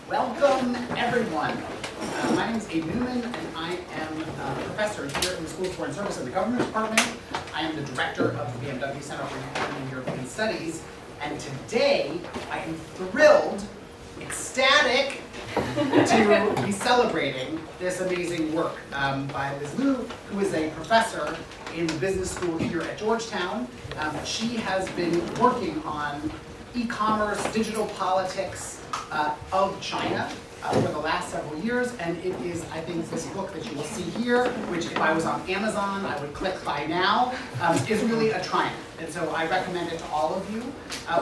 Welcome, everyone. My name is Abe Newman, and I am a professor here in the School of Foreign Service in the Government Department. I am the director of the BMW Center for African and European Studies, and today I am thrilled, ecstatic, to be celebrating this amazing work by Liz Liu, who is a professor in the business school here at Georgetown. She has been working on e-commerce, digital politics of China for the last several years, and it is, I think, this book that you will see here, which if I was on Amazon, I would click buy now, is really a triumph. And so I recommend it to all of you.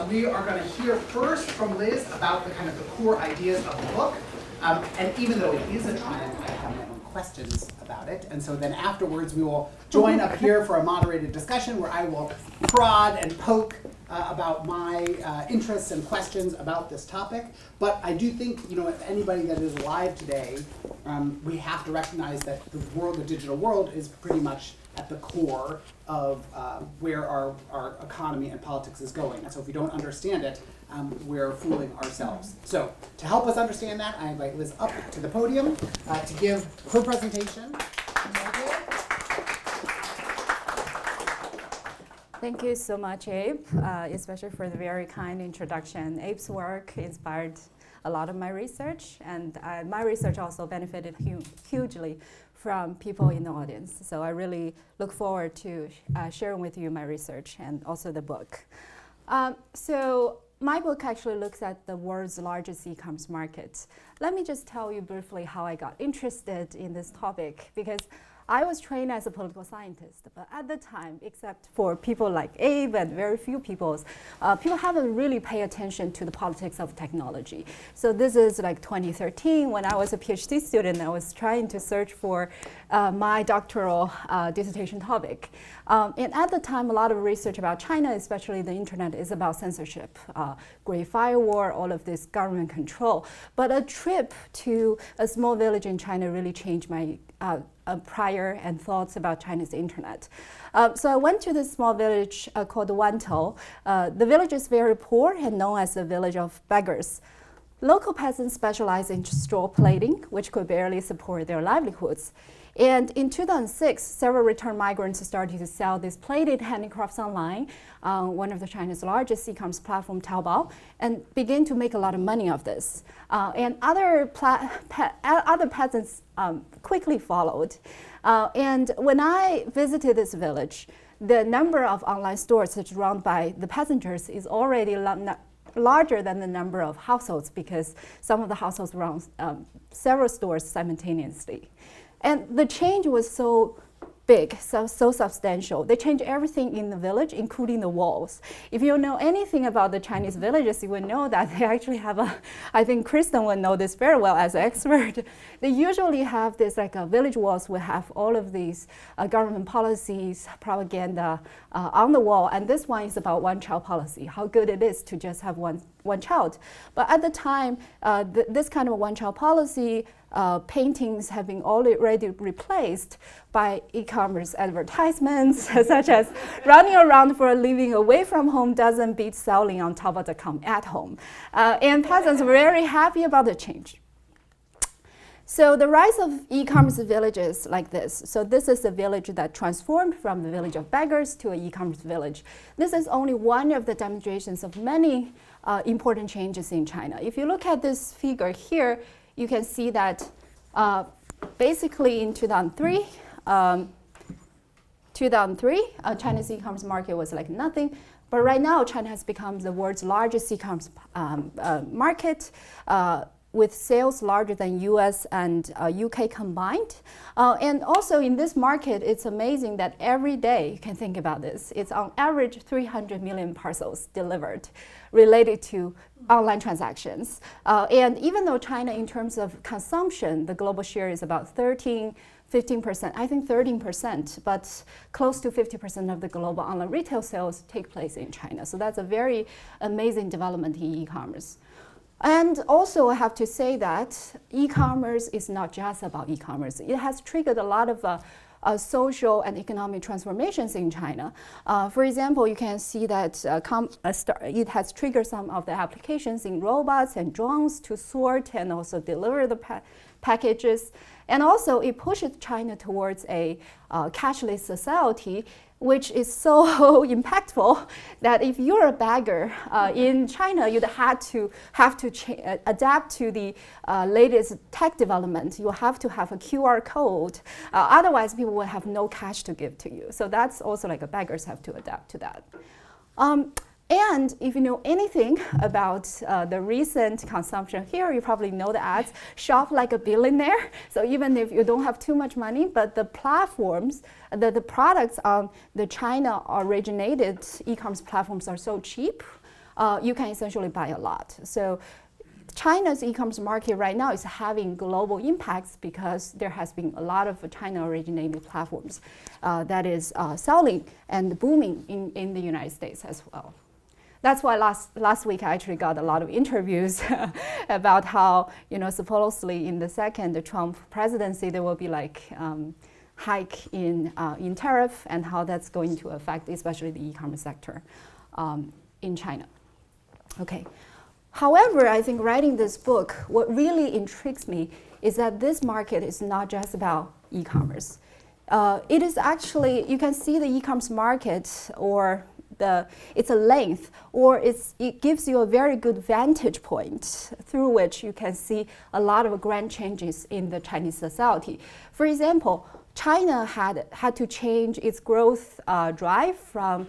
We are going to hear first from Liz about the kind of the core ideas of the book. And even though it is a triumph, I have my own questions about it. And so then afterwards, we will join up here for a moderated discussion where I will prod and poke about my interests and questions about this topic. But I do think, if anybody that is alive today, we have to recognize that the world, the digital world, is pretty much at the core of where our economy and politics is going. And so if we don't understand it, we're fooling ourselves. So to help us understand that, I invite Liz up to the podium to give her presentation. Thank you so much, Abe, especially for the very kind introduction. Abe's work inspired a lot of my research, and my research also benefited hugely from people in the audience. So I really look forward to sharing with you my research and also the book. So my book actually looks at the world's largest e-commerce market. Let me just tell you briefly how I got interested in this topic, because I was trained as a political scientist, but at the time, except for people like Abe and very few people haven't really paid attention to the politics of technology. So this is like 2013, when I was a PhD student. I was trying to search for my doctoral dissertation topic. And at the time, a lot of research about China, especially the internet, is about censorship, Great Firewall, all of this government control. But a trip to a small village in China really changed my prior and thoughts about China's internet. So I went to this small village called Wantou. The village is very poor and known as the village of beggars. Local peasants specialize in straw plaiting, which could barely support their livelihoods. And in 2006, several returned migrants started to sell these plaited handicrafts online, one of China's largest e-commerce platform, Taobao, and began to make a lot of money of this. And other peasants quickly followed. And when I visited this village, the number of online stores that's run by the passengers is already larger than the number of households, because some of the households run several stores simultaneously. And the change was so big, so substantial. They changed everything in the village, including the walls. If you know anything about the Chinese villages, you would know that they actually have I think Kristen would know this very well as an expert. They usually have this village walls will have all of these government policies, propaganda on the wall. And this one is about one-child policy, how good it is to just have one child. But at the time, this kind of one-child policy, paintings have been already replaced by e-commerce advertisements, such as running around for a living away from home doesn't beat selling on Taobao.com at home. And peasants were very happy about the change. So the rise of e-commerce villages like this. So this is a village that transformed from the village of beggars to an e-commerce village. This is only one of the demonstrations of many important changes in China. If you look at this figure here, you can see that basically in 2003, China's e-commerce market was like nothing. But right now, China has become the world's largest e-commerce market, with sales larger than US and UK combined. And also in this market, it's amazing that every day, you can think about this, it's on average 300 million parcels delivered related to online transactions. And even though China, in terms of consumption, the global share is about 15%, I think 13%, but close to 50% of the global online retail sales take place in China. So that's a very amazing development in e-commerce. And also, I have to say that e-commerce is not just about e-commerce. It has triggered a lot of social and economic transformations in China. For example, you can see that it has triggered some of the applications in robots and drones to sort and also deliver the packages. And also, it pushes China towards a cashless society, which is so impactful that if you're a bagger in China, you'd have to adapt to the latest tech development. You have to have a QR code. Otherwise, people will have no cash to give to you. So that's also like beggars have to adapt to that. And if you know anything about the recent consumption here, you probably know the ads, shop like a billionaire. So even if you don't have too much money, but the platforms, the products on the China-originated e-commerce platforms are so cheap, you can essentially buy a lot. So China's e-commerce market right now is having global impacts because there has been a lot of China-originated platforms that is selling and booming in the United States as well. That's why last week I actually got a lot of interviews about how, supposedly in the second Trump presidency, there will be like hike in tariff and how that's going to affect especially the e-commerce sector in China. Okay. However, I think writing this book, what really intrigues me is that this market is not just about e-commerce. It is actually, you can see the e-commerce market or it's a length, or it gives you a very good vantage point through which you can see a lot of grand changes in the Chinese society. For example, China had to change its growth drive from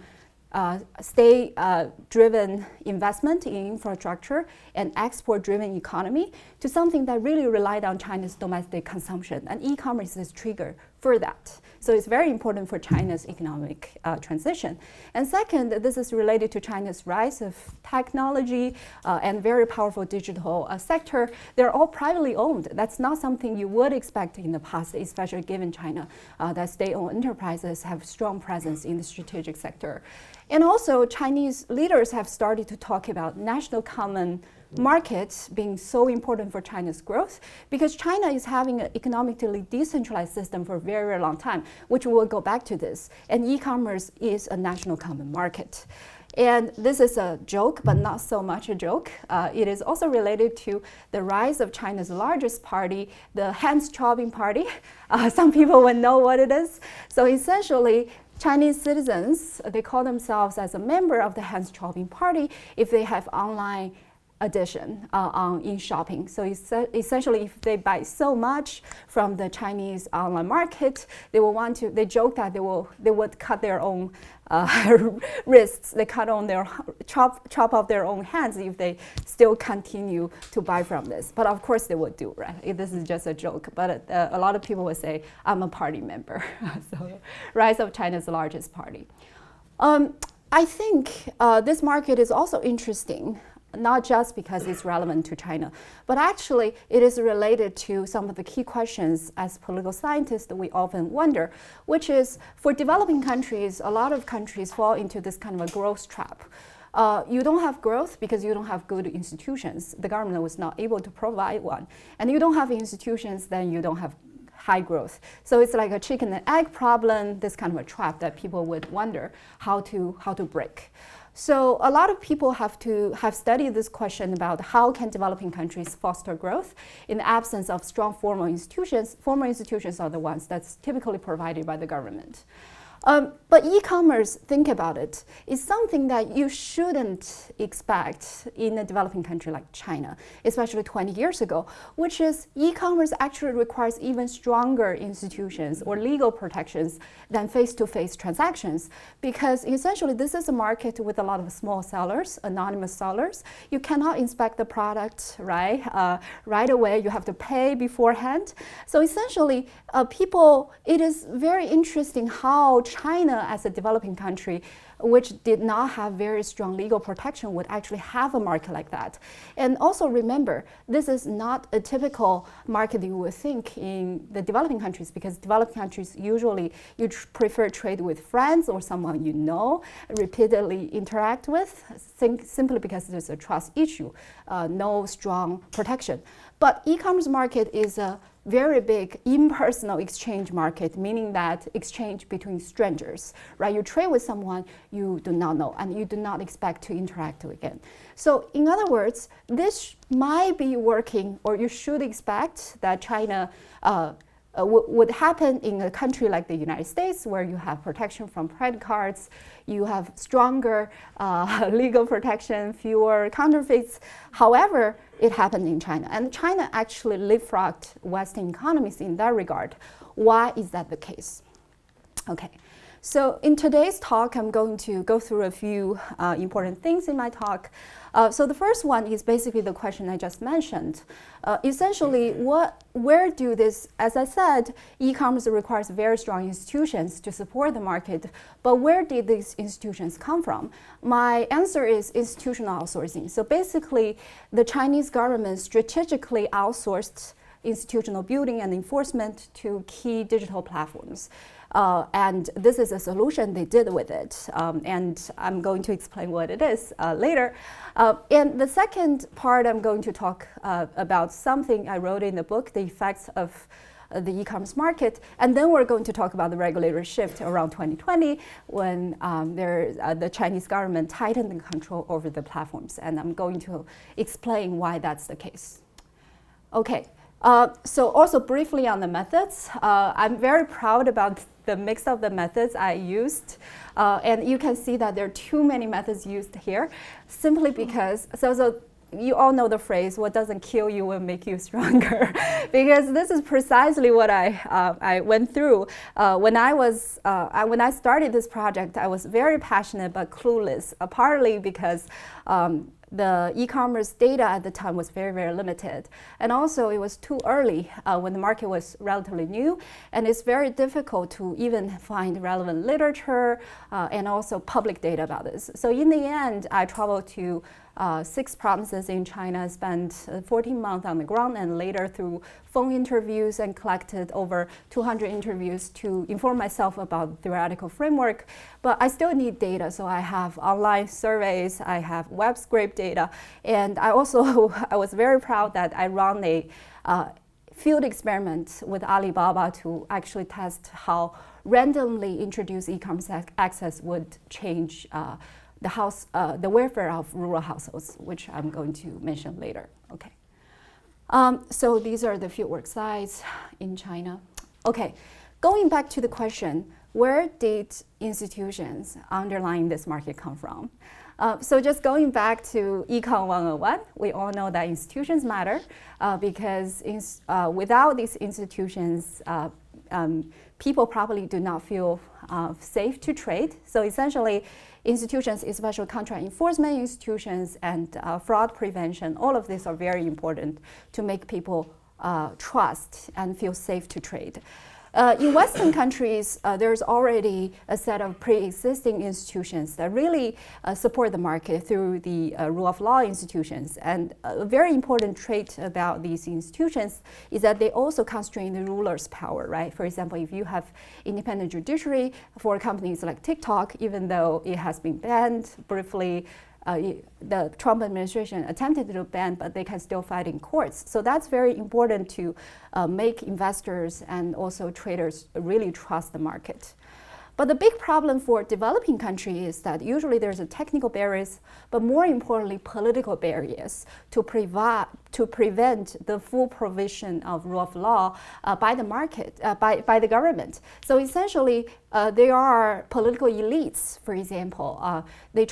state-driven investment in infrastructure and export-driven economy to something that really relied on China's domestic consumption, and e-commerce is a trigger for that. So it's very important for China's economic transition. And second, this is related to China's rise of technology and very powerful digital sector. They're all privately owned. That's not something you would expect in the past, especially given China, that state-owned enterprises have strong presence in the strategic sector. And also, Chinese leaders have started to talk about national common markets being so important for China's growth because China is having an economically decentralized system for a very, very long time, which will go back to this. And e-commerce is a national common market. And this is a joke, but not so much a joke. It is also related to the rise of China's largest party, the Han's Chopping Party. Some people will know what it is. So essentially, Chinese citizens, they call themselves as a member of the Han's Chopping Party if they have online addition in shopping. So essentially, if they buy so much from the Chinese online market, they joke that they would cut their own wrists. They chop off their own hands if they still continue to buy from this. But of course they would do, right? This is just a joke. But a lot of people would say, I'm a party member. So rise of China's largest party. I think this market is also interesting, not just because it's relevant to China, but actually it is related to some of the key questions as political scientists that we often wonder, which is for developing countries, a lot of countries fall into this kind of a growth trap. You don't have growth because you don't have good institutions. The government was not able to provide one. And you don't have institutions, then you don't have high growth. So it's like a chicken and egg problem, this kind of a trap that people would wonder how to break. So a lot of people have studied this question about how can developing countries foster growth in the absence of strong formal institutions. Formal institutions are the ones that's typically provided by the government. But e-commerce, think about it, is something that you shouldn't expect in a developing country like China, especially 20 years ago, which is e-commerce actually requires even stronger institutions or legal protections than face-to-face transactions, because essentially this is a market with a lot of small sellers, anonymous sellers. You cannot inspect the product right away. You have to pay beforehand. So essentially, it is very interesting how China, as a developing country, which did not have very strong legal protection, would actually have a market like that. And also remember, this is not a typical market you would think in the developing countries, because developing countries usually you prefer trade with friends or someone you know, repeatedly interact with, simply because there's a trust issue, no strong protection. But e-commerce market is a very big impersonal exchange market, meaning that exchange between strangers, right? You trade with someone you do not know and you do not expect to interact again. So in other words, this might be working, or you should expect that China would happen in a country like the United States, where you have protection from credit cards, you have stronger legal protection, fewer counterfeits. However, it happened in China, and China actually leapfrogged Western economies in that regard. Why is that the case? Okay. So in today's talk, I'm going to go through a few important things in my talk. So the first one is basically the question I just mentioned. Essentially, where do this, as I said, e-commerce requires very strong institutions to support the market, but where did these institutions come from? My answer is institutional outsourcing. So basically, the Chinese government strategically outsourced institutional building and enforcement to key digital platforms. And this is a solution they did with it. And I'm going to explain what it is later. And the second part, I'm going to talk about something I wrote in the book, the effects of the e-commerce market. And then we're going to talk about the regulatory shift around 2020 when the Chinese government tightened the control over the platforms. And I'm going to explain why that's the case. Okay. So also briefly on the methods, I'm very proud about the mix of the methods I used. And you can see that there are too many methods used here, simply because, so you all know the phrase, what doesn't kill you will make you stronger. Because this is precisely what I went through. When I started this project, I was very passionate but clueless, partly because the e-commerce data at the time was very, very limited. And also it was too early when the market was relatively new, and it's very difficult to even find relevant literature and also public data about this. So in the end, I traveled to 6 provinces in China, spent 14 months on the ground, and later through phone interviews and collected over 200 interviews to inform myself about the theoretical framework. But I still need data, so I have online surveys, I have web scrape data, and I was very proud that I ran a field experiment with Alibaba to actually test how randomly introduced e-commerce access would change the welfare of rural households, which I'm going to mention later. Okay. So these are the fieldwork sites in China. Okay, going back to the question, where did institutions underlying this market come from? So just going back to Econ 101, we all know that institutions matter because without these institutions, people probably do not feel safe to trade. So essentially, institutions, especially contract enforcement institutions and fraud prevention, all of these are very important to make people trust and feel safe to trade. In Western countries, there's already a set of pre-existing institutions that really support the market through the rule of law institutions. And a very important trait about these institutions is that they also constrain the ruler's power, right? For example, if you have independent judiciary for companies like TikTok, even though it has been banned briefly, the Trump administration attempted to ban, but they can still fight in courts. So that's very important to make investors and also traders really trust the market. But the big problem for developing countries is that usually there's a technical barriers, but more importantly, political barriers to prevent the full provision of rule of law by the market, by the government. So essentially, there are political elites, for example. They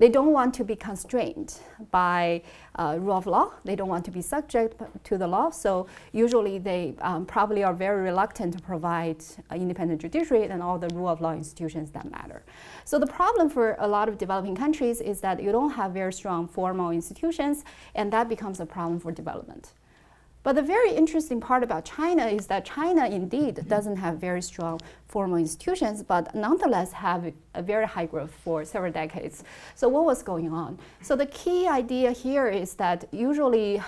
don't want to be constrained by rule of law. They don't want to be subject to the law. So usually they probably are very reluctant to provide independent judiciary and all the rule of law institutions that matter. So the problem for a lot of developing countries is that you don't have very strong formal institutions, and that becomes a problem for development. But the very interesting part about China is that China indeed doesn't have very strong formal institutions, but nonetheless have a very high growth for several decades. So what was going on? So the key idea here is that usually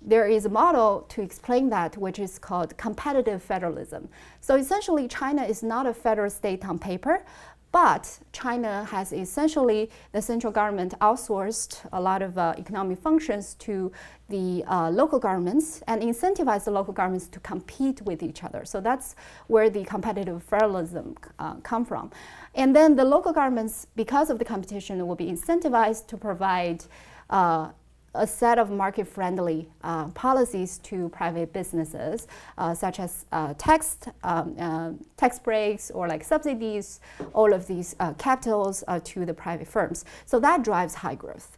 there is a model to explain that, which is called competitive federalism. So essentially, China is not a federal state on paper, But China has essentially, the central government outsourced a lot of economic functions to the local governments and incentivized the local governments to compete with each other. So that's where the competitive federalism come from. And then the local governments, because of the competition, will be incentivized to provide a set of market-friendly policies to private businesses, such as tax breaks or like subsidies, all of these capitals to the private firms. So that drives high growth.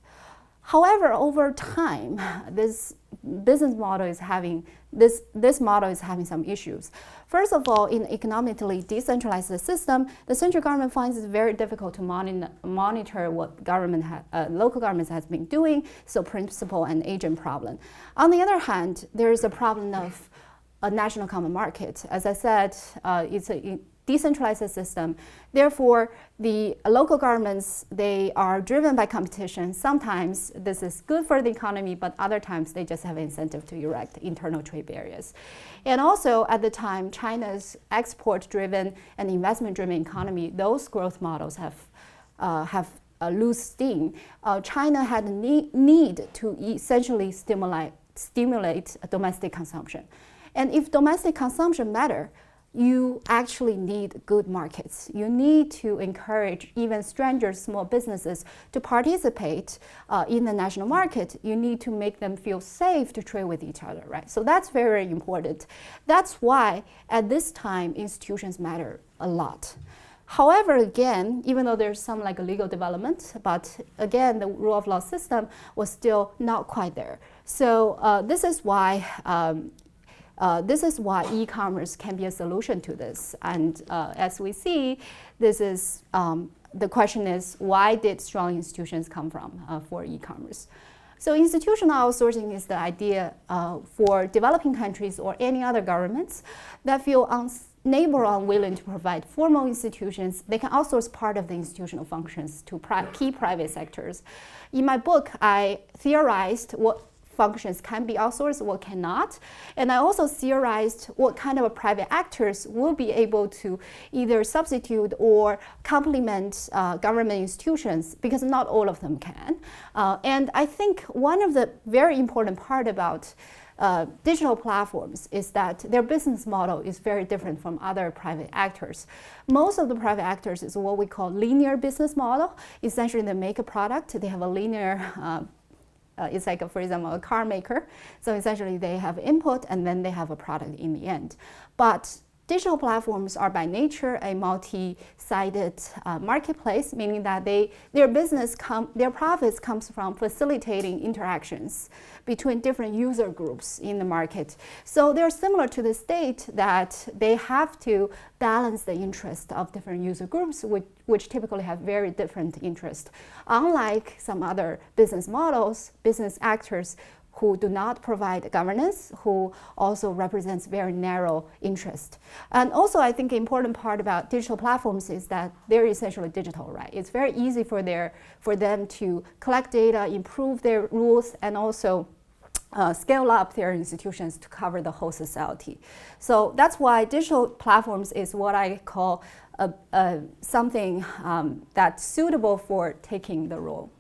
However, over time, this business model is having some issues. First of all, in economically decentralized system, the central government finds it very difficult to monitor what local governments has been doing, so principal and agent problem. On the other hand, there is a problem of a national common market. As I said, it's a decentralized system. Therefore, the local governments, they are driven by competition. Sometimes this is good for the economy, but other times they just have incentive to erect internal trade barriers. And also at the time, China's export-driven and investment-driven economy, those growth models have lose steam. China had a need to essentially stimulate domestic consumption. And if domestic consumption matter, you actually need good markets. You need to encourage even strangers, small businesses, to participate in the national market. You need to make them feel safe to trade with each other, right? So that's very important. That's why at this time, institutions matter a lot. However, again, even though there's some like a legal development, but again, the rule of law system was still not quite there. So this is why e-commerce can be a solution to this. And as we see, this is the question is, why did strong institutions come from for e-commerce? So institutional outsourcing is the idea for developing countries or any other governments that feel unable or unwilling to provide formal institutions. They can outsource part of the institutional functions to key private sectors. In my book, I theorized what functions can be outsourced, what cannot. And I also theorized what kind of private actors will be able to either substitute or complement government institutions, because not all of them can. And I think one of the very important part about digital platforms is that their business model is very different from other private actors. Most of the private actors is what we call linear business model. Essentially, they make a product, they have a linear it's like, for example, a car maker. So essentially, they have input and then they have a product in the end. But digital platforms are by nature a multi-sided marketplace, meaning that their profits comes from facilitating interactions between different user groups in the market. So they're similar to the state that they have to balance the interest of different user groups, which typically have very different interests. Unlike some other business models, business actors who do not provide governance, who also represents very narrow interest. And also, I think an important part about digital platforms is that they're essentially digital, right? It's very easy for them to collect data, improve their rules, and also scale up their institutions to cover the whole society. So that's why digital platforms is what I call something that's suitable for taking the role.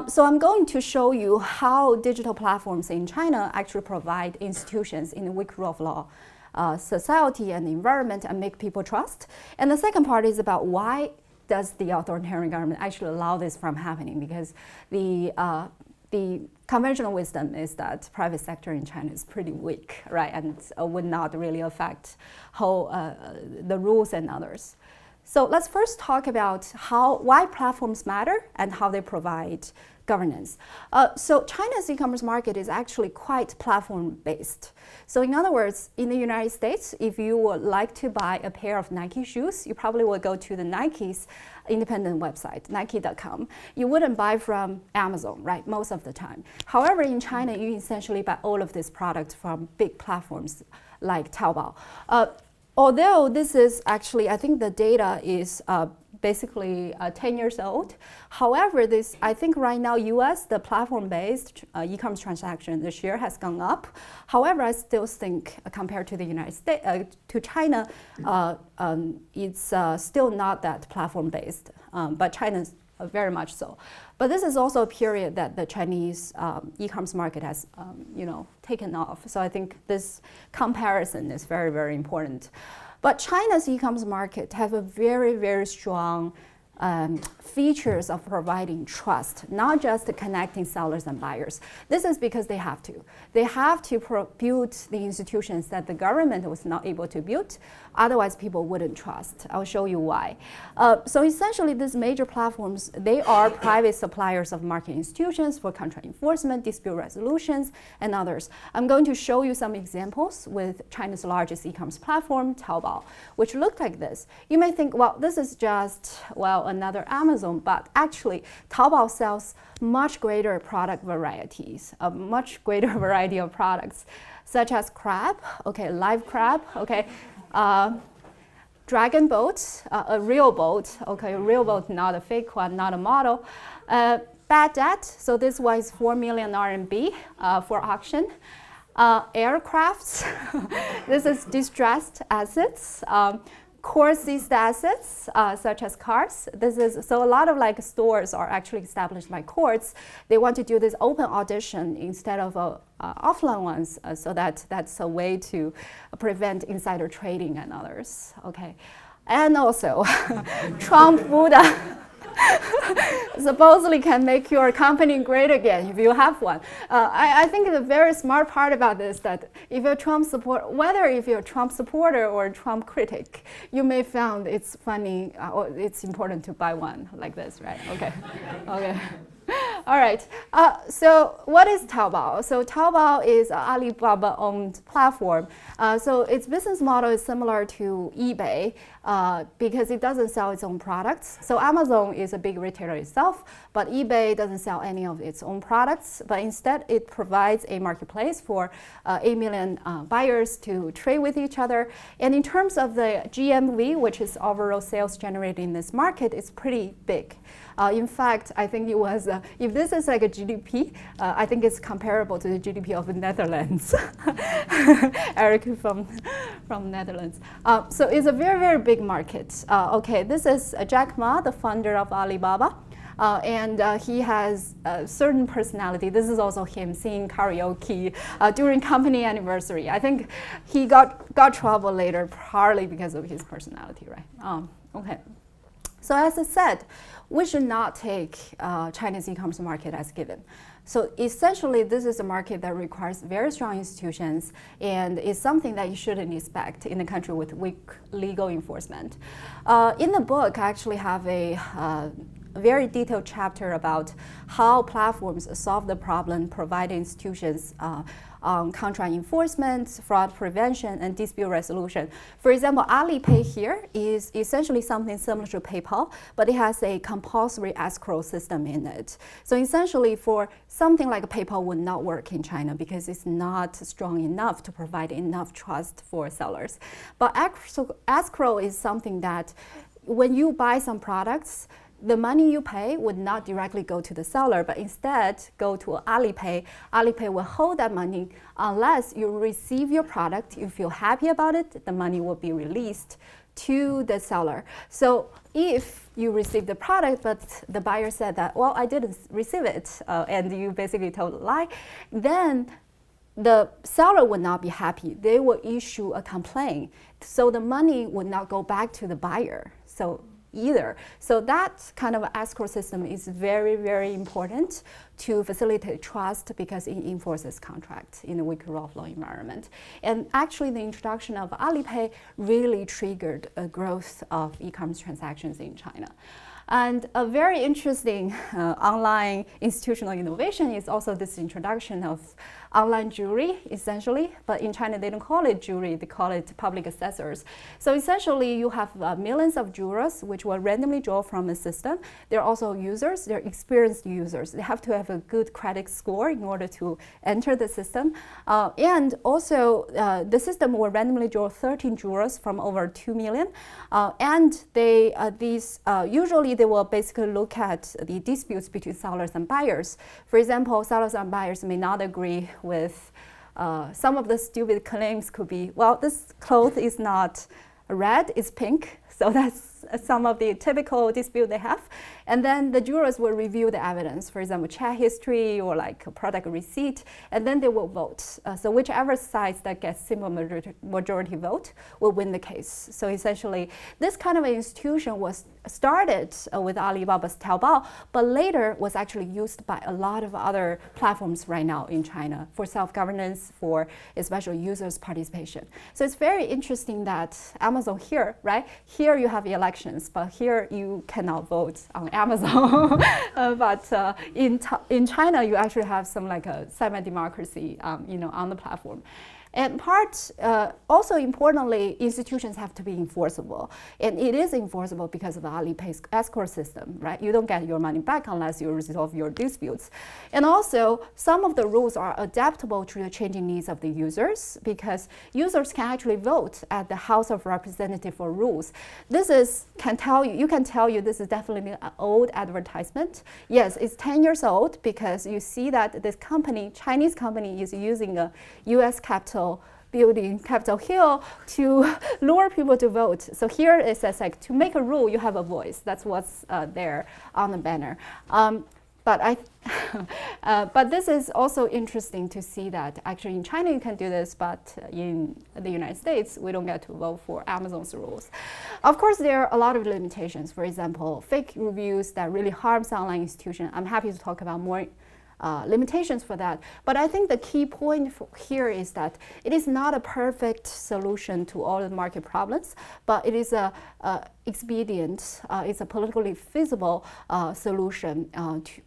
So I'm going to show you how digital platforms in China actually provide institutions in a weak rule of law society and environment and make people trust. And the second part is about why does the authoritarian government actually allow this from happening? Because the conventional wisdom is that private sector in China is pretty weak, right? And would not really affect how the rules and others. So let's first talk about why platforms matter and how they provide governance. So China's e-commerce market is actually quite platform-based. So in other words, in the United States, if you would like to buy a pair of Nike shoes, you probably will go to the Nike's independent website, Nike.com. You wouldn't buy from Amazon, right, most of the time. However, in China, you essentially buy all of these products from big platforms like Taobao. Although this is actually, I think the data is basically 10 years old. However, this, I think right now US, the platform-based e-commerce transaction, the share has gone up. However, I still think compared to the United States, to China, it's still not that platform-based, but China's very much so. But this is also a period that the Chinese e-commerce market has, taken off. So I think this comparison is very, very important. But China's e-commerce market have a very, very strong features of providing trust, not just connecting sellers and buyers. This is because they have to. They have to build the institutions that the government was not able to build. Otherwise, people wouldn't trust. I'll show you why. So essentially, these major platforms, they are private suppliers of market institutions for contract enforcement, dispute resolutions, and others. I'm going to show you some examples with China's largest e-commerce platform, Taobao, which look like this. You may think, well, this is just, another Amazon, but actually Taobao sells much greater product varieties, a much greater variety of products, such as crab, live crab, dragon boat, a real boat, a real boat, not a fake one, not a model. Bad debt, so this one is 4 million RMB for auction. Aircrafts, this is distressed assets. Core seized assets, such as cars. So a lot of stores are actually established by courts. They want to do this open audition instead of offline ones, so that's a way to prevent insider trading and others. And also, Trump Buddha supposedly can make your company great again if you have one. I think the very smart part about this that if you're whether if you're a Trump supporter or a Trump critic, you may find it's funny or it's important to buy one like this, right? Okay. All right. So what is Taobao? So Taobao is an Alibaba-owned platform. So its business model is similar to eBay because it doesn't sell its own products. So Amazon is a big retailer itself, but eBay doesn't sell any of its own products. But instead, it provides a marketplace for 8 million buyers to trade with each other. And in terms of the GMV, which is overall sales generated in this market, it's pretty big. In fact, I think it was, if this is like a GDP, I think it's comparable to the GDP of the Netherlands. Eric from Netherlands. So it's a very, very big market. This is Jack Ma, the founder of Alibaba. And he has a certain personality. This is also him singing karaoke during company anniversary. I think he got trouble later, partly because of his personality, right? So as I said, we should not take China's e-commerce market as given. So essentially, this is a market that requires very strong institutions and is something that you shouldn't expect in a country with weak legal enforcement. In the book, I actually have a very detailed chapter about how platforms solve the problem, provide institutions contract enforcement, fraud prevention, and dispute resolution. For example, Alipay here is essentially something similar to PayPal, but it has a compulsory escrow system in it. So essentially, for something like PayPal would not work in China because it's not strong enough to provide enough trust for sellers. But escrow is something that when you buy some products, the money you pay would not directly go to the seller, but instead go to Alipay. Alipay will hold that money unless you receive your product, you feel happy about it, the money will be released to the seller. So if you receive the product, but the buyer said that, well, I didn't receive it, and you basically told a lie, then the seller would not be happy. They will issue a complaint. So the money would not go back to the buyer. Either. So that kind of escrow system is very, very important to facilitate trust because it enforces contract in a weak rule of law environment. And actually the introduction of Alipay really triggered a growth of e-commerce transactions in China. And a very interesting online institutional innovation is also this introduction of online jury, essentially. But in China, they don't call it jury, they call it public assessors. So essentially, you have millions of jurors, which will randomly draw from a system. They're also users, they're experienced users. They have to have a good credit score in order to enter the system. And also, the system will randomly draw 13 jurors from over 2 million. And usually they will basically look at the disputes between sellers and buyers. For example, sellers and buyers may not agree with some of the stupid claims could be, well, this cloth is not red, it's pink. So that's some of the typical dispute they have. And then the jurors will review the evidence, for example, chat history or like a product receipt, and then they will vote. So whichever side that gets simple majority vote will win the case. So essentially, this kind of an institution was started with Alibaba's Taobao, but later was actually used by a lot of other platforms right now in China for self-governance, for especially users' participation. So it's very interesting that Amazon here, right? Here you have elections, but here you cannot vote on Amazon. But in China, you actually have some like a semi-democracy, on the platform. And also importantly, institutions have to be enforceable. And it is enforceable because of the Alipay's escrow system, right? You don't get your money back unless you resolve your disputes. And also, some of the rules are adaptable to the changing needs of the users because users can actually vote at the House of Representatives for rules. This can tell you this is definitely an old advertisement. Yes, it's 10 years old because you see that this company, Chinese company, is using a US Capitol building, Capitol Hill, to lure people to vote. So here it says like, to make a rule, you have a voice. That's what's there on the banner. But this is also interesting to see that actually in China you can do this, but in the United States, we don't get to vote for Amazon's rules. Of course, there are a lot of limitations. For example, fake reviews that really harms online institutions. I'm happy to talk about more limitations for that. But I think the key point here is that it is not a perfect solution to all the market problems, but it is a expedient, it's a politically feasible solution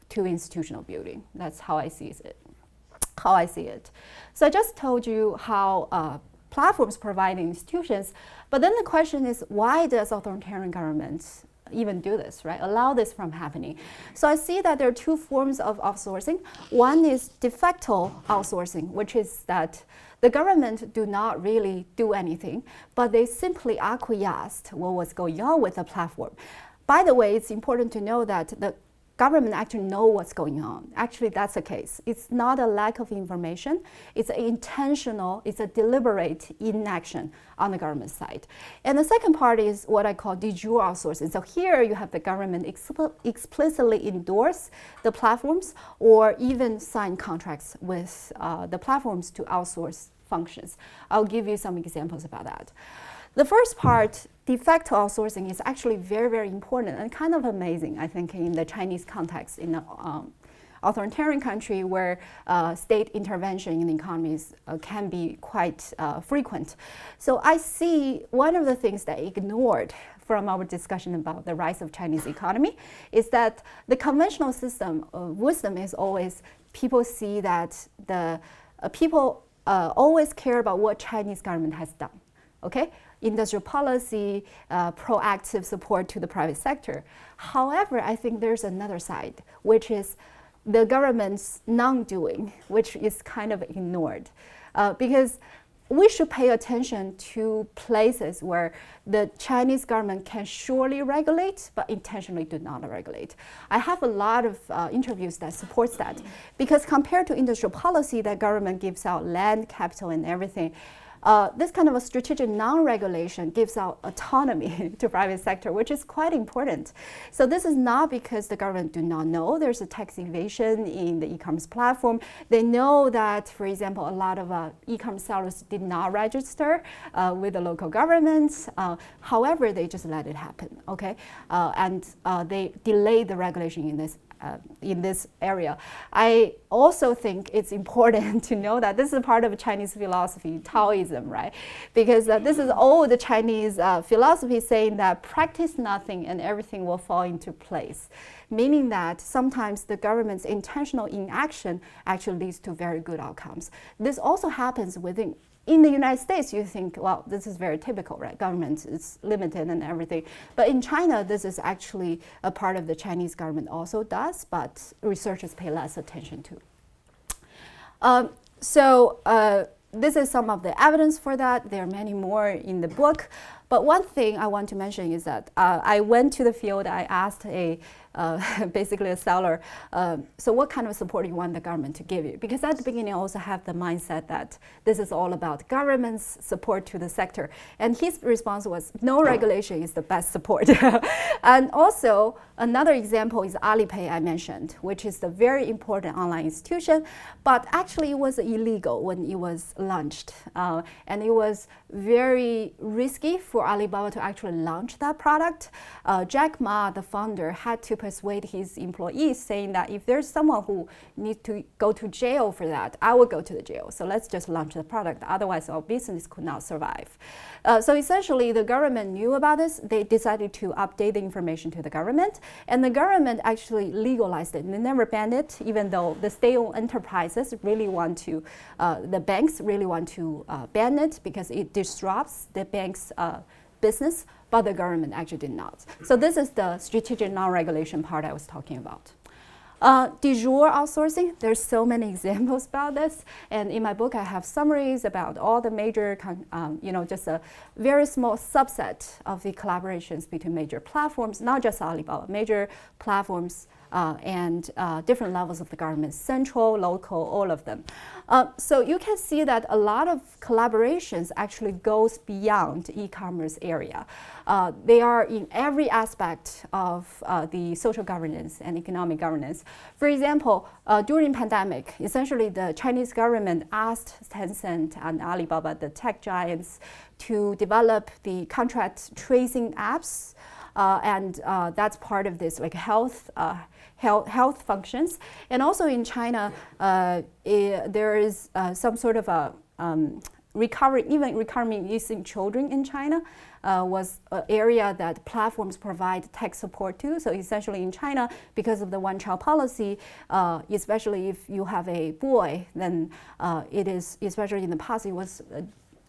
to institutional building. That's how I see it. So I just told you how platforms provide institutions, but then the question is, why does authoritarian governments even do this, right? Allow this from happening. So I see that there are two forms of outsourcing. One is de facto outsourcing, which is that the government do not really do anything, but they simply acquiesced what was going on with the platform. By the way, it's important to know that the government actually know what's going on. Actually, that's the case. It's not a lack of information. It's intentional, it's a deliberate inaction on the government side. And the second part is what I call de jure outsourcing. So here you have the government explicitly endorse the platforms or even sign contracts with the platforms to outsource functions. I'll give you some examples about that. The first part, de facto outsourcing, is actually very, very important and kind of amazing, I think, in the Chinese context, in an authoritarian country where state intervention in the economies can be quite frequent. So I see one of the things that I ignored from our discussion about the rise of Chinese economy is that the conventional system of wisdom is always people see that the people always care about what Chinese government has done. Okay, industrial policy, proactive support to the private sector. However, I think there's another side, which is the government's non-doing, which is kind of ignored. Because we should pay attention to places where the Chinese government can surely regulate, but intentionally do not regulate. I have a lot of interviews that supports that. Because compared to industrial policy, that government gives out land, capital, and everything, this kind of a strategic non-regulation gives out autonomy to private sector, which is quite important. So this is not because the government do not know there's a tax evasion in the e-commerce platform. They know that, for example, a lot of e-commerce sellers did not register with the local governments. However, they just let it happen, okay? And they delayed the regulation in this in this area. I also think it's important to know that this is part of Chinese philosophy, Taoism, right? Because this is old Chinese philosophy saying that practice nothing and everything will fall into place, meaning that sometimes the government's intentional inaction actually leads to very good outcomes. This also happens in the United States. You think, well, this is very typical, right? Government is limited and everything. But in China, this is actually a part of the Chinese government also does, but researchers pay less attention to. This is some of the evidence for that. There are many more in the book. But one thing I want to mention is that I went to the field, I asked basically a seller, so what kind of support do you want the government to give you? Because at the beginning I also have the mindset that this is all about government's support to the sector. And his response was, no regulation is the best support. And also, another example is Alipay I mentioned, which is the very important online institution, but actually it was illegal when it was launched. And it was very risky for Alibaba to actually launch that product. Jack Ma, the founder, had to persuade his employees saying that if there's someone who needs to go to jail for that, I will go to the jail. So let's just launch the product. Otherwise, our business could not survive. So essentially, the government knew about this. They decided to update the information to the government. And the government actually legalized it. They never banned it, even though the state-owned enterprises really want to, the banks really want to ban it because it disrupts the bank's business, but the government actually did not. So this is the strategic non-regulation part I was talking about. De jure outsourcing, there's so many examples about this, and in my book I have summaries about all the major, just a very small subset of the collaborations between major platforms, not just Alibaba, major platforms and different levels of the government, central, local, all of them. So you can see that a lot of collaborations actually goes beyond e-commerce area. They are in every aspect of the social governance and economic governance. For example, during pandemic, essentially the Chinese government asked Tencent and Alibaba, the tech giants, to develop the contract tracing apps. And that's part of this like health functions. And also in China, there is some sort of a recovering missing children in China was an area that platforms provide tech support to. So essentially in China, because of the one-child policy, especially if you have a boy, then it is, especially in the past, it was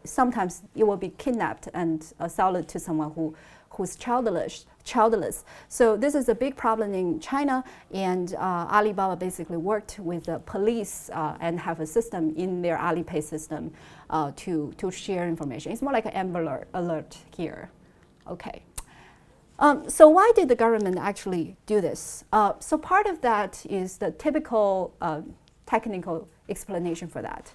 sometimes it will be kidnapped and sold to someone who's childless. So this is a big problem in China, and Alibaba basically worked with the police and have a system in their Alipay system to share information. It's more like an Amber Alert here. Okay. So why did the government actually do this? So part of that is the typical technical explanation for that.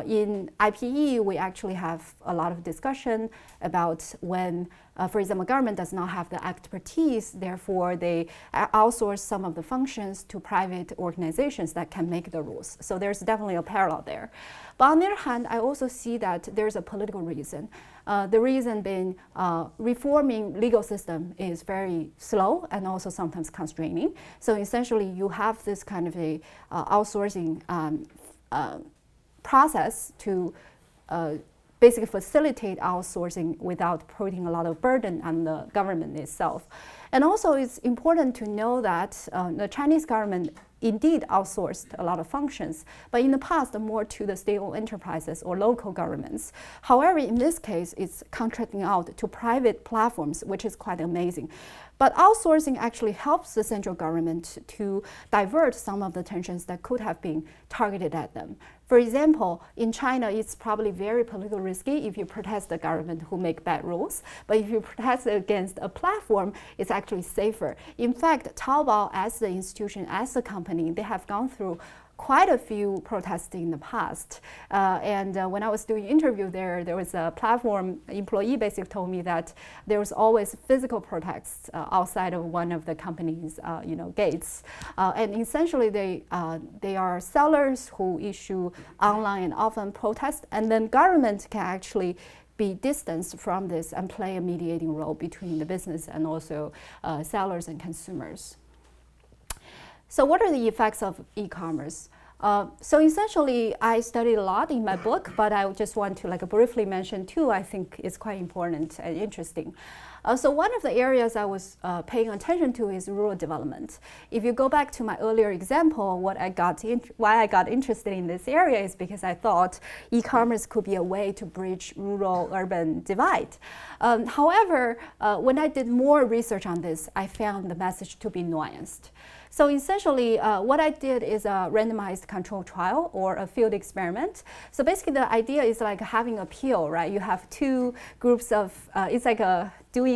In IPE, we actually have a lot of discussion about when, for example, government does not have the expertise, therefore they outsource some of the functions to private organizations that can make the rules. So there's definitely a parallel there. But on the other hand, I also see that there's a political reason. The reason being reforming legal system is very slow and also sometimes constraining. So essentially you have this kind of a outsourcing process to basically facilitate outsourcing without putting a lot of burden on the government itself. And also it's important to know that the Chinese government indeed outsourced a lot of functions, but in the past more to the state-owned enterprises or local governments. However, in this case, it's contracting out to private platforms, which is quite amazing. But outsourcing actually helps the central government to divert some of the tensions that could have been targeted at them. For example, in China, it's probably very politically risky if you protest the government who make bad rules. But if you protest against a platform, it's actually safer. In fact, Taobao as the institution, as a company, they have gone through quite a few protests in the past. When I was doing interview there was a platform employee basically told me that there was always physical protests outside of one of the company's gates. And essentially they are sellers who issue online and offline protests, and then government can actually be distanced from this and play a mediating role between the business and also sellers and consumers. So what are the effects of e-commerce? So essentially, I studied a lot in my book, but I just want to briefly mention two. I think is quite important and interesting. So one of the areas I was paying attention to is rural development. If you go back to my earlier example, why I got interested in this area is because I thought e-commerce could be a way to bridge rural-urban divide. However, when I did more research on this, I found the message to be nuanced. So essentially, what I did is a randomized control trial or a field experiment. So basically, the idea is like having a pill, right? You have two groups of, it's like doing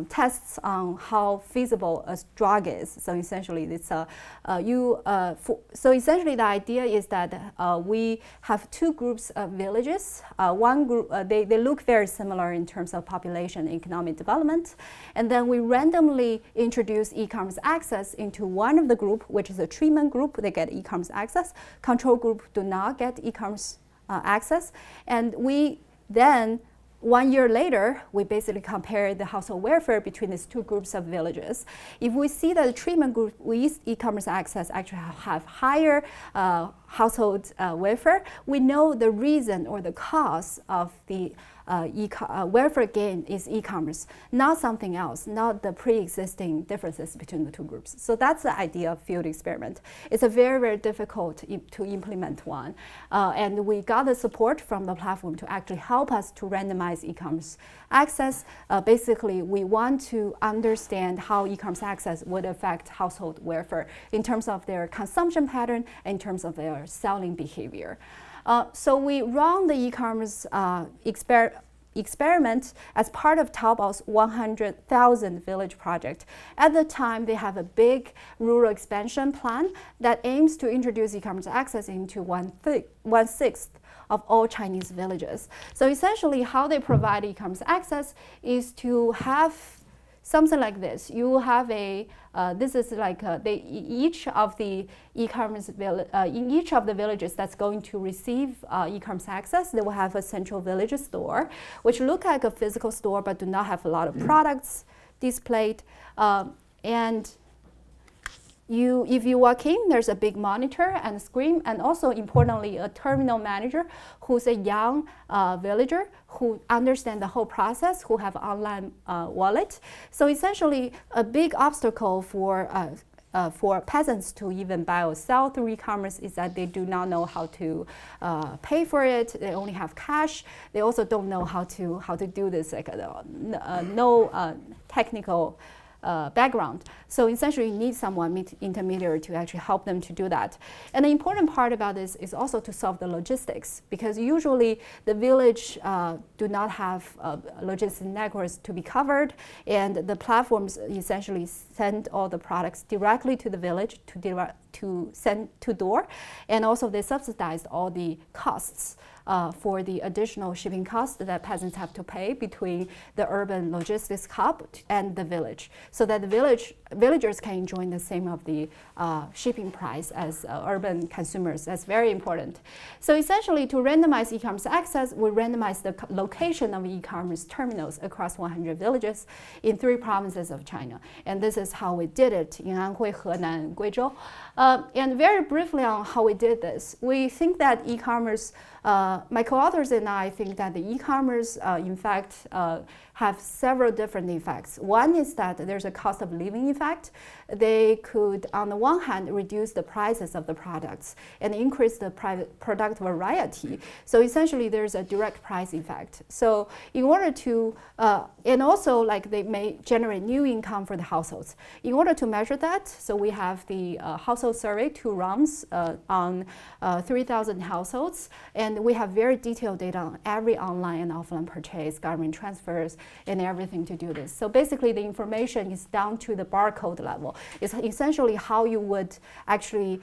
tests on how feasible a drug is. So essentially, it's so essentially the idea is that we have two groups of villages. One group they look very similar in terms of population and economic development, and then we randomly introduce e-commerce access into one of the group, which is a treatment group. They get e-commerce access. Control group do not get e-commerce access, and we then 1 year later, we basically compare the household welfare between these two groups of villages. If we see that the treatment group with e-commerce access actually have higher household welfare, we know the reason or the cause of the welfare gain is e-commerce, not something else, not the pre-existing differences between the two groups. So that's the idea of field experiment. It's a very, very difficult to implement one. And we got the support from the platform to actually help us to randomize e-commerce access. Basically, we want to understand how e-commerce access would affect household welfare in terms of their consumption pattern and in terms of their selling behavior. So we run the e-commerce experiment as part of Taobao's 100,000 village project. At the time, they have a big rural expansion plan that aims to introduce e-commerce access into 1/6 of all Chinese villages. So essentially, how they provide e-commerce access is to have something like this. You have this is like each of the e-commerce in each of the villages that's going to receive e-commerce access, they will have a central village store, which look like a physical store but do not have a lot of products displayed. And if you walk in, there's a big monitor and screen, and also importantly, a terminal manager who's a young villager who understands the whole process, who have online wallet. So essentially, a big obstacle for peasants to even buy or sell through e-commerce is that they do not know how to pay for it. They only have cash. They also don't know how to do this, no technical background. So essentially, you need someone, intermediary, to actually help them to do that. And the important part about this is also to solve the logistics, because usually the village do not have logistic networks to be covered, and the platforms essentially send all the products directly to the village to send to door, and also they subsidized all the costs for the additional shipping costs that peasants have to pay between the urban logistics hub and the village, so that the villagers can enjoy the same of the shipping price as urban consumers. That's very important. So essentially, to randomize e-commerce access, we randomize the location of e-commerce terminals across 100 villages in 3 provinces of China. And this is how we did it in Anhui, Henan, and Guizhou. And very briefly on how we did this, we think that e-commerce, my co-authors and I think that the e-commerce, in fact, have several different effects. One is that there's a cost of living effect. They could, on the one hand, reduce the prices of the products and increase the product variety. So essentially, there's a direct price effect. So in order to, and also like they may generate new income for the households. In order to measure that, so we have the household survey, 2 rounds on 3,000 households, and we have very detailed data on every online and offline purchase, government transfers, and everything to do this. So basically, the information is down to the barcode level. It's essentially how you would actually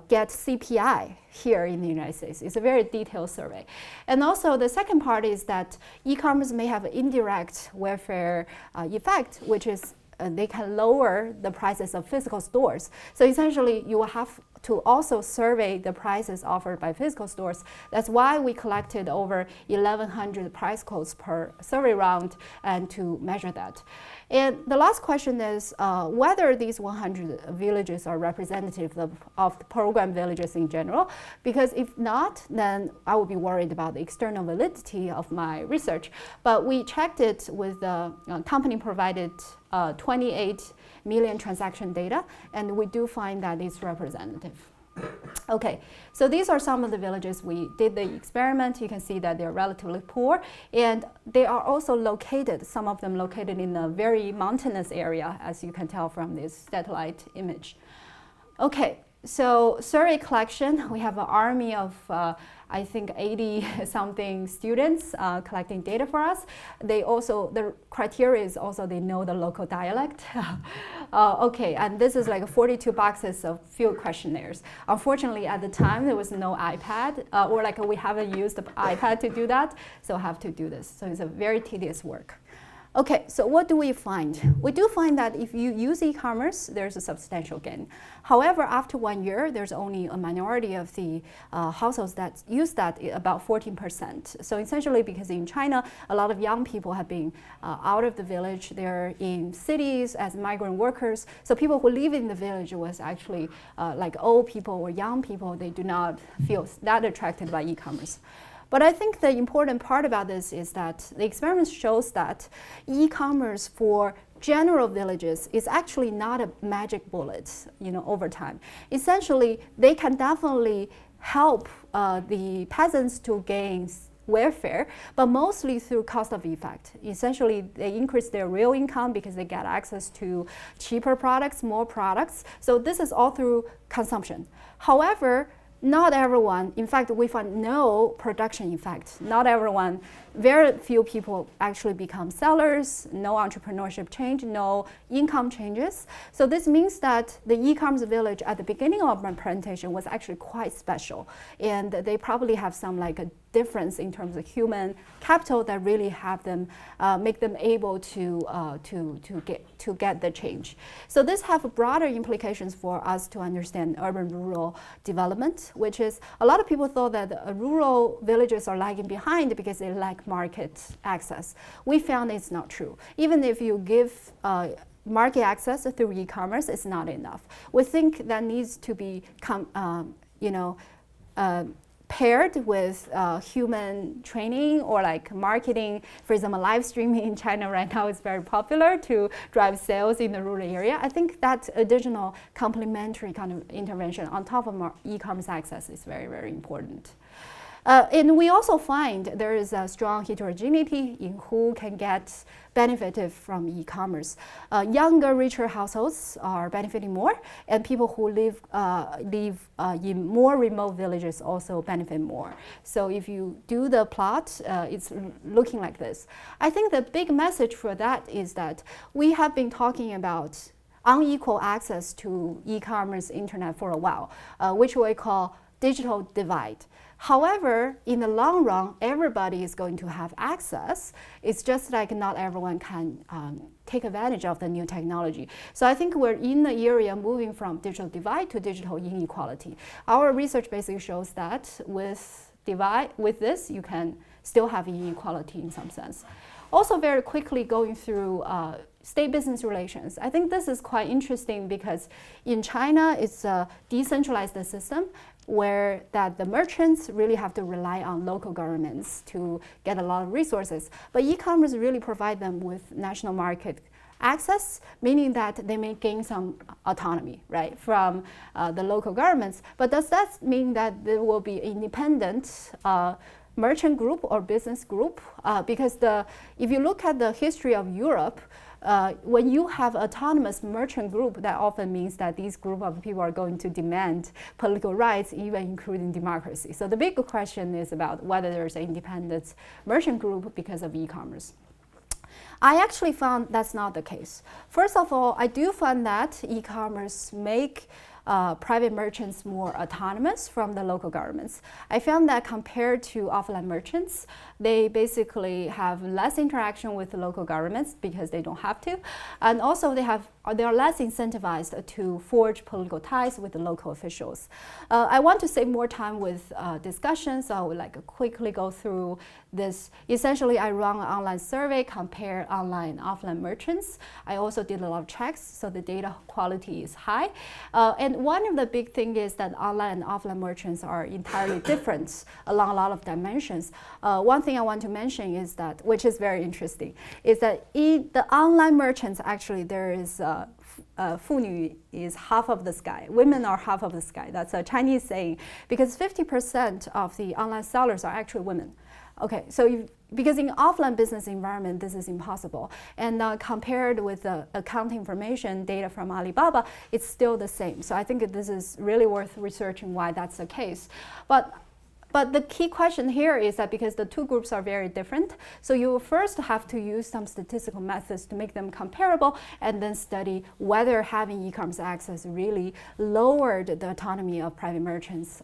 get CPI here in the United States. It's a very detailed survey. And also, the second part is that e-commerce may have an indirect welfare effect, which is they can lower the prices of physical stores. So essentially, you will have to also survey the prices offered by physical stores. That's why we collected over 1,100 price quotes per survey round and to measure that. And the last question is whether these 100 villages are representative of the program villages in general, because if not, then I would be worried about the external validity of my research. But we checked it with the company provided 28 million transaction data, and we do find that it's representative. Okay, so these are some of the villages we did the experiment. You can see that they're relatively poor, and they are also located, some of them located in a very mountainous area, as you can tell from this satellite image. Okay, so survey collection, we have an army of I think 80 something students collecting data for us. They also, the criteria is also they know the local dialect. Okay, and this is like 42 boxes of field questionnaires. Unfortunately, at the time, there was no iPad, or like we haven't used the iPad to do that, so I have to do this. So it's a very tedious work. Okay, so what do we find? We do find that if you use e-commerce, there's a substantial gain. However, after 1 year, there's only a minority of the households that use that, about 14%. So essentially, because in China, a lot of young people have been out of the village. They're in cities as migrant workers. So people who live in the village was actually like old people or young people. They do not feel that attracted by e-commerce. But I think the important part about this is that the experiment shows that e-commerce for general villages is actually not a magic bullet, over time. Essentially, they can definitely help the peasants to gain welfare, but mostly through cost of effect. Essentially, they increase their real income because they get access to cheaper products, more products. So this is all through consumption. However, not everyone, in fact, we found no production effect. Not everyone, very few people actually become sellers, no entrepreneurship change, no income changes. So this means that the e-commerce village at the beginning of my presentation was actually quite special. And they probably have some like a difference in terms of human capital that really have them, make them able to get the change. So this have broader implications for us to understand urban-rural development, which is a lot of people thought that rural villages are lagging behind because they lack market access. We found it's not true. Even if you give market access through e-commerce, it's not enough. We think that needs to be paired with human training or like marketing. For example, live streaming in China right now is very popular to drive sales in the rural area. I think that additional complementary kind of intervention on top of e-commerce access is very, very important. And we also find there is a strong heterogeneity in who can get benefited from e-commerce. Younger, richer households are benefiting more, and people who live in more remote villages also benefit more. So if you do the plot, it's looking like this. I think the big message for that is that we have been talking about unequal access to e-commerce internet for a while, which we call digital divide. However, in the long run, everybody is going to have access. It's just like not everyone can take advantage of the new technology. So I think we're in the area moving from digital divide to digital inequality. Our research basically shows that with this, you can still have inequality in some sense. Also very quickly going through state-business relations. I think this is quite interesting because in China, it's a decentralized system where that the merchants really have to rely on local governments to get a lot of resources. But e-commerce really provide them with national market access, meaning that they may gain some autonomy, right, from the local governments. But does that mean that there will be independent merchant group or business group? Because if you look at the history of Europe, when you have autonomous merchant group, that often means that these group of people are going to demand political rights, even including democracy. So the big question is about whether there's an independent merchant group because of e-commerce. I actually found that's not the case. First of all, I do find that e-commerce make private merchants more autonomous from the local governments. I found that compared to offline merchants, they basically have less interaction with the local governments because they don't have to. And also they have they are less incentivized to forge political ties with the local officials. I want to save more time with discussions, so I would like to quickly go through this. Essentially, I run an online survey, compare online and offline merchants. I also did a lot of checks, so the data quality is high. And one of the big things is that online and offline merchants are entirely different along a lot of dimensions. One thing I want to mention is that, which is very interesting, is that in the online merchants, actually there is 妇女 is half of the sky. Women are half of the sky. That's a Chinese saying, because 50% of the online sellers are actually women. Okay, so because in offline business environment, this is impossible. And compared with the account information data from Alibaba, it's still the same. So I think this is really worth researching why that's the case. But the key question here is that because the two groups are very different, so you first have to use some statistical methods to make them comparable and then study whether having e-commerce access really lowered the autonomy of private merchants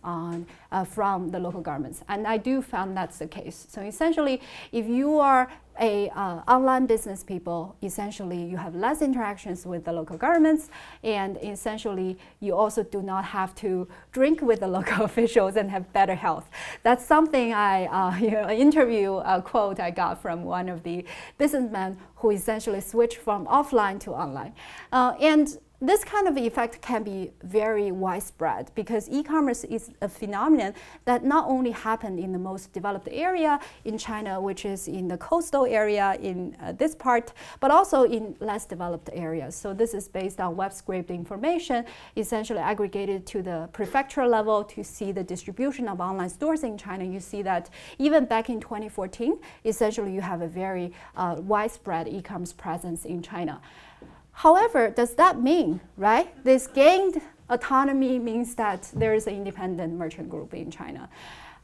from the local governments. And I do found that's the case. So essentially, if you are online business people, essentially you have less interactions with the local governments, and essentially you also do not have to drink with the local officials and have better health. That's something an interview quote I got from one of the businessmen who essentially switched from offline to online. And this kind of effect can be very widespread because e-commerce is a phenomenon that not only happened in the most developed area in China, which is in the coastal area in this part, but also in less developed areas. So this is based on web scraped information, essentially aggregated to the prefecture level to see the distribution of online stores in China. You see that even back in 2014, essentially you have a very widespread e-commerce presence in China. However, does that mean, right, this gained autonomy means that there is an independent merchant group in China?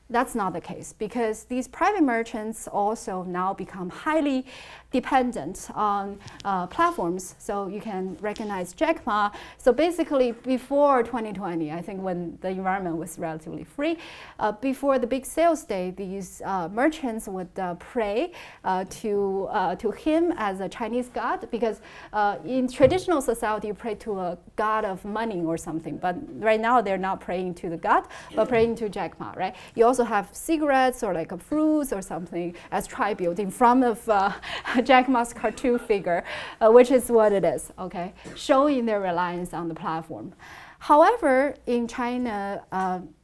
That's not the case because these private merchants also now become highly dependent on platforms. So you can recognize Jack Ma. So basically before 2020, I think when the environment was relatively free, before the big sales day, these merchants would pray to him as a Chinese god because in traditional society you pray to a god of money or something, but right now they're not praying to the god, but praying to Jack Ma, right? You also have cigarettes or like fruits or something as tribute in front of Jack Ma's cartoon figure, which is what it is, okay? Showing their reliance on the platform. However, in China,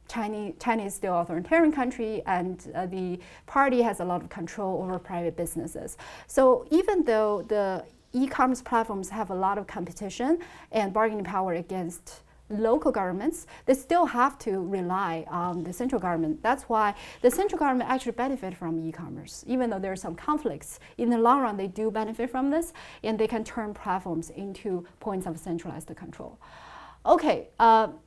China is still an authoritarian country and the party has a lot of control over private businesses. So even though the e-commerce platforms have a lot of competition and bargaining power against local governments, they still have to rely on the central government. That's why the central government actually benefit from e-commerce. Even though there are some conflicts, in the long run, they do benefit from this, and they can turn platforms into points of centralized control. Okay,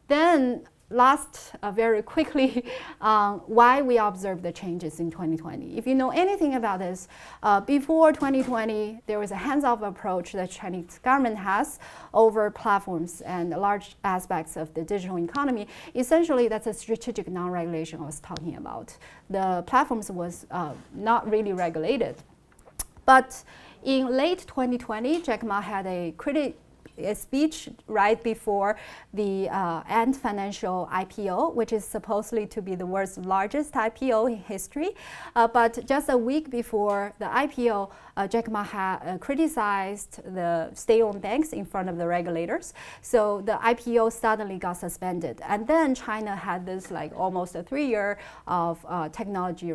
then last, very quickly, why we observed the changes in 2020. If you know anything about this, before 2020, there was a hands-off approach that Chinese government has over platforms and large aspects of the digital economy. Essentially, that's a strategic non-regulation I was talking about. The platforms was not really regulated. But in late 2020, Jack Ma had a speech right before the Ant Financial IPO, which is supposedly to be the world's largest IPO in history. But just a week before the IPO, Jack Ma criticized the state-owned banks in front of the regulators. So the IPO suddenly got suspended. And then China had this like almost a 3-year of technology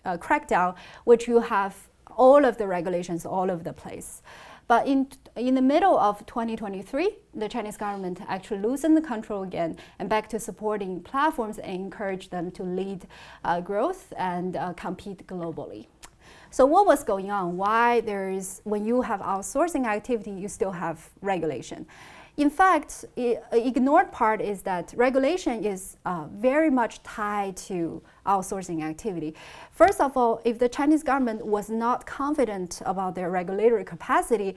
crackdown, which you have all of the regulations all over the place. But in the middle of 2023, the Chinese government actually loosened the control again and back to supporting platforms and encourage them to lead growth and compete globally. So what was going on? Why when you have outsourcing activity, you still have regulation? In fact, ignored part is that regulation is very much tied to outsourcing activity. First of all, if the Chinese government was not confident about their regulatory capacity,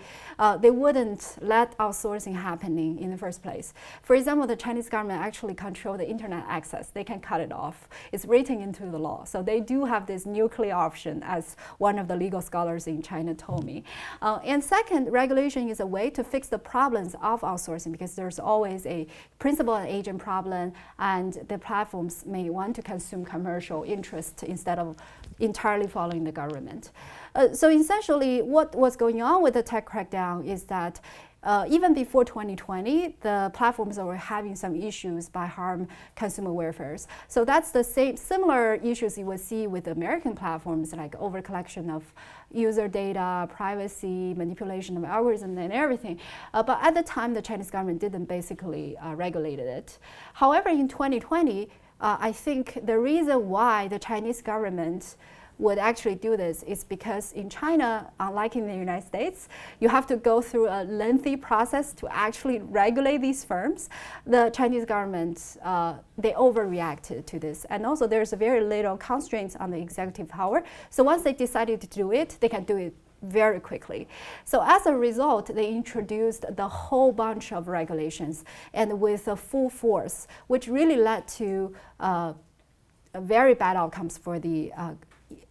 they wouldn't let outsourcing happening in the first place. For example, the Chinese government actually control the internet access. They can cut it off. It's written into the law. So they do have this nuclear option, as one of the legal scholars in China told me. And second, regulation is a way to fix the problems of outsourcing, because there's always a principal and agent problem, and the platforms may want to consume commercial interest instead of entirely following the government. So essentially, what was going on with the tech crackdown is that even before 2020, the platforms were having some issues by harm consumer welfare. So that's the similar issues you would see with American platforms, like overcollection of user data, privacy, manipulation of algorithms, and everything. But at the time, the Chinese government didn't basically regulate it. However, in 2020, I think the reason why the Chinese government would actually do this is because in China, unlike in the United States, you have to go through a lengthy process to actually regulate these firms. The Chinese government, they overreacted to this. And also there's very little constraints on the executive power. So once they decided to do it, they can do it very quickly. So as a result, they introduced the whole bunch of regulations and with a full force, which really led to very bad outcomes for the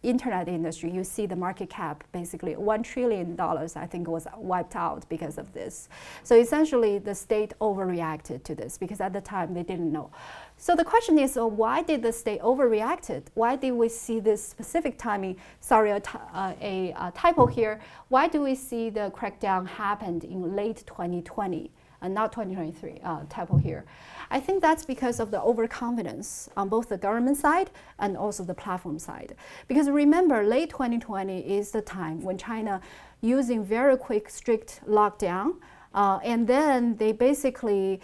internet industry. You see the market cap, basically $1 trillion, I think, was wiped out because of this. So essentially, the state overreacted to this because at the time they didn't know. So the question is, why did the state overreacted? Why did we see this specific timing? Sorry, a typo here. Why do we see the crackdown happened in late 2020 and not 2023? Typo here. I think that's because of the overconfidence on both the government side and also the platform side. Because remember, late 2020 is the time when China, using very quick, strict lockdown, and then they basically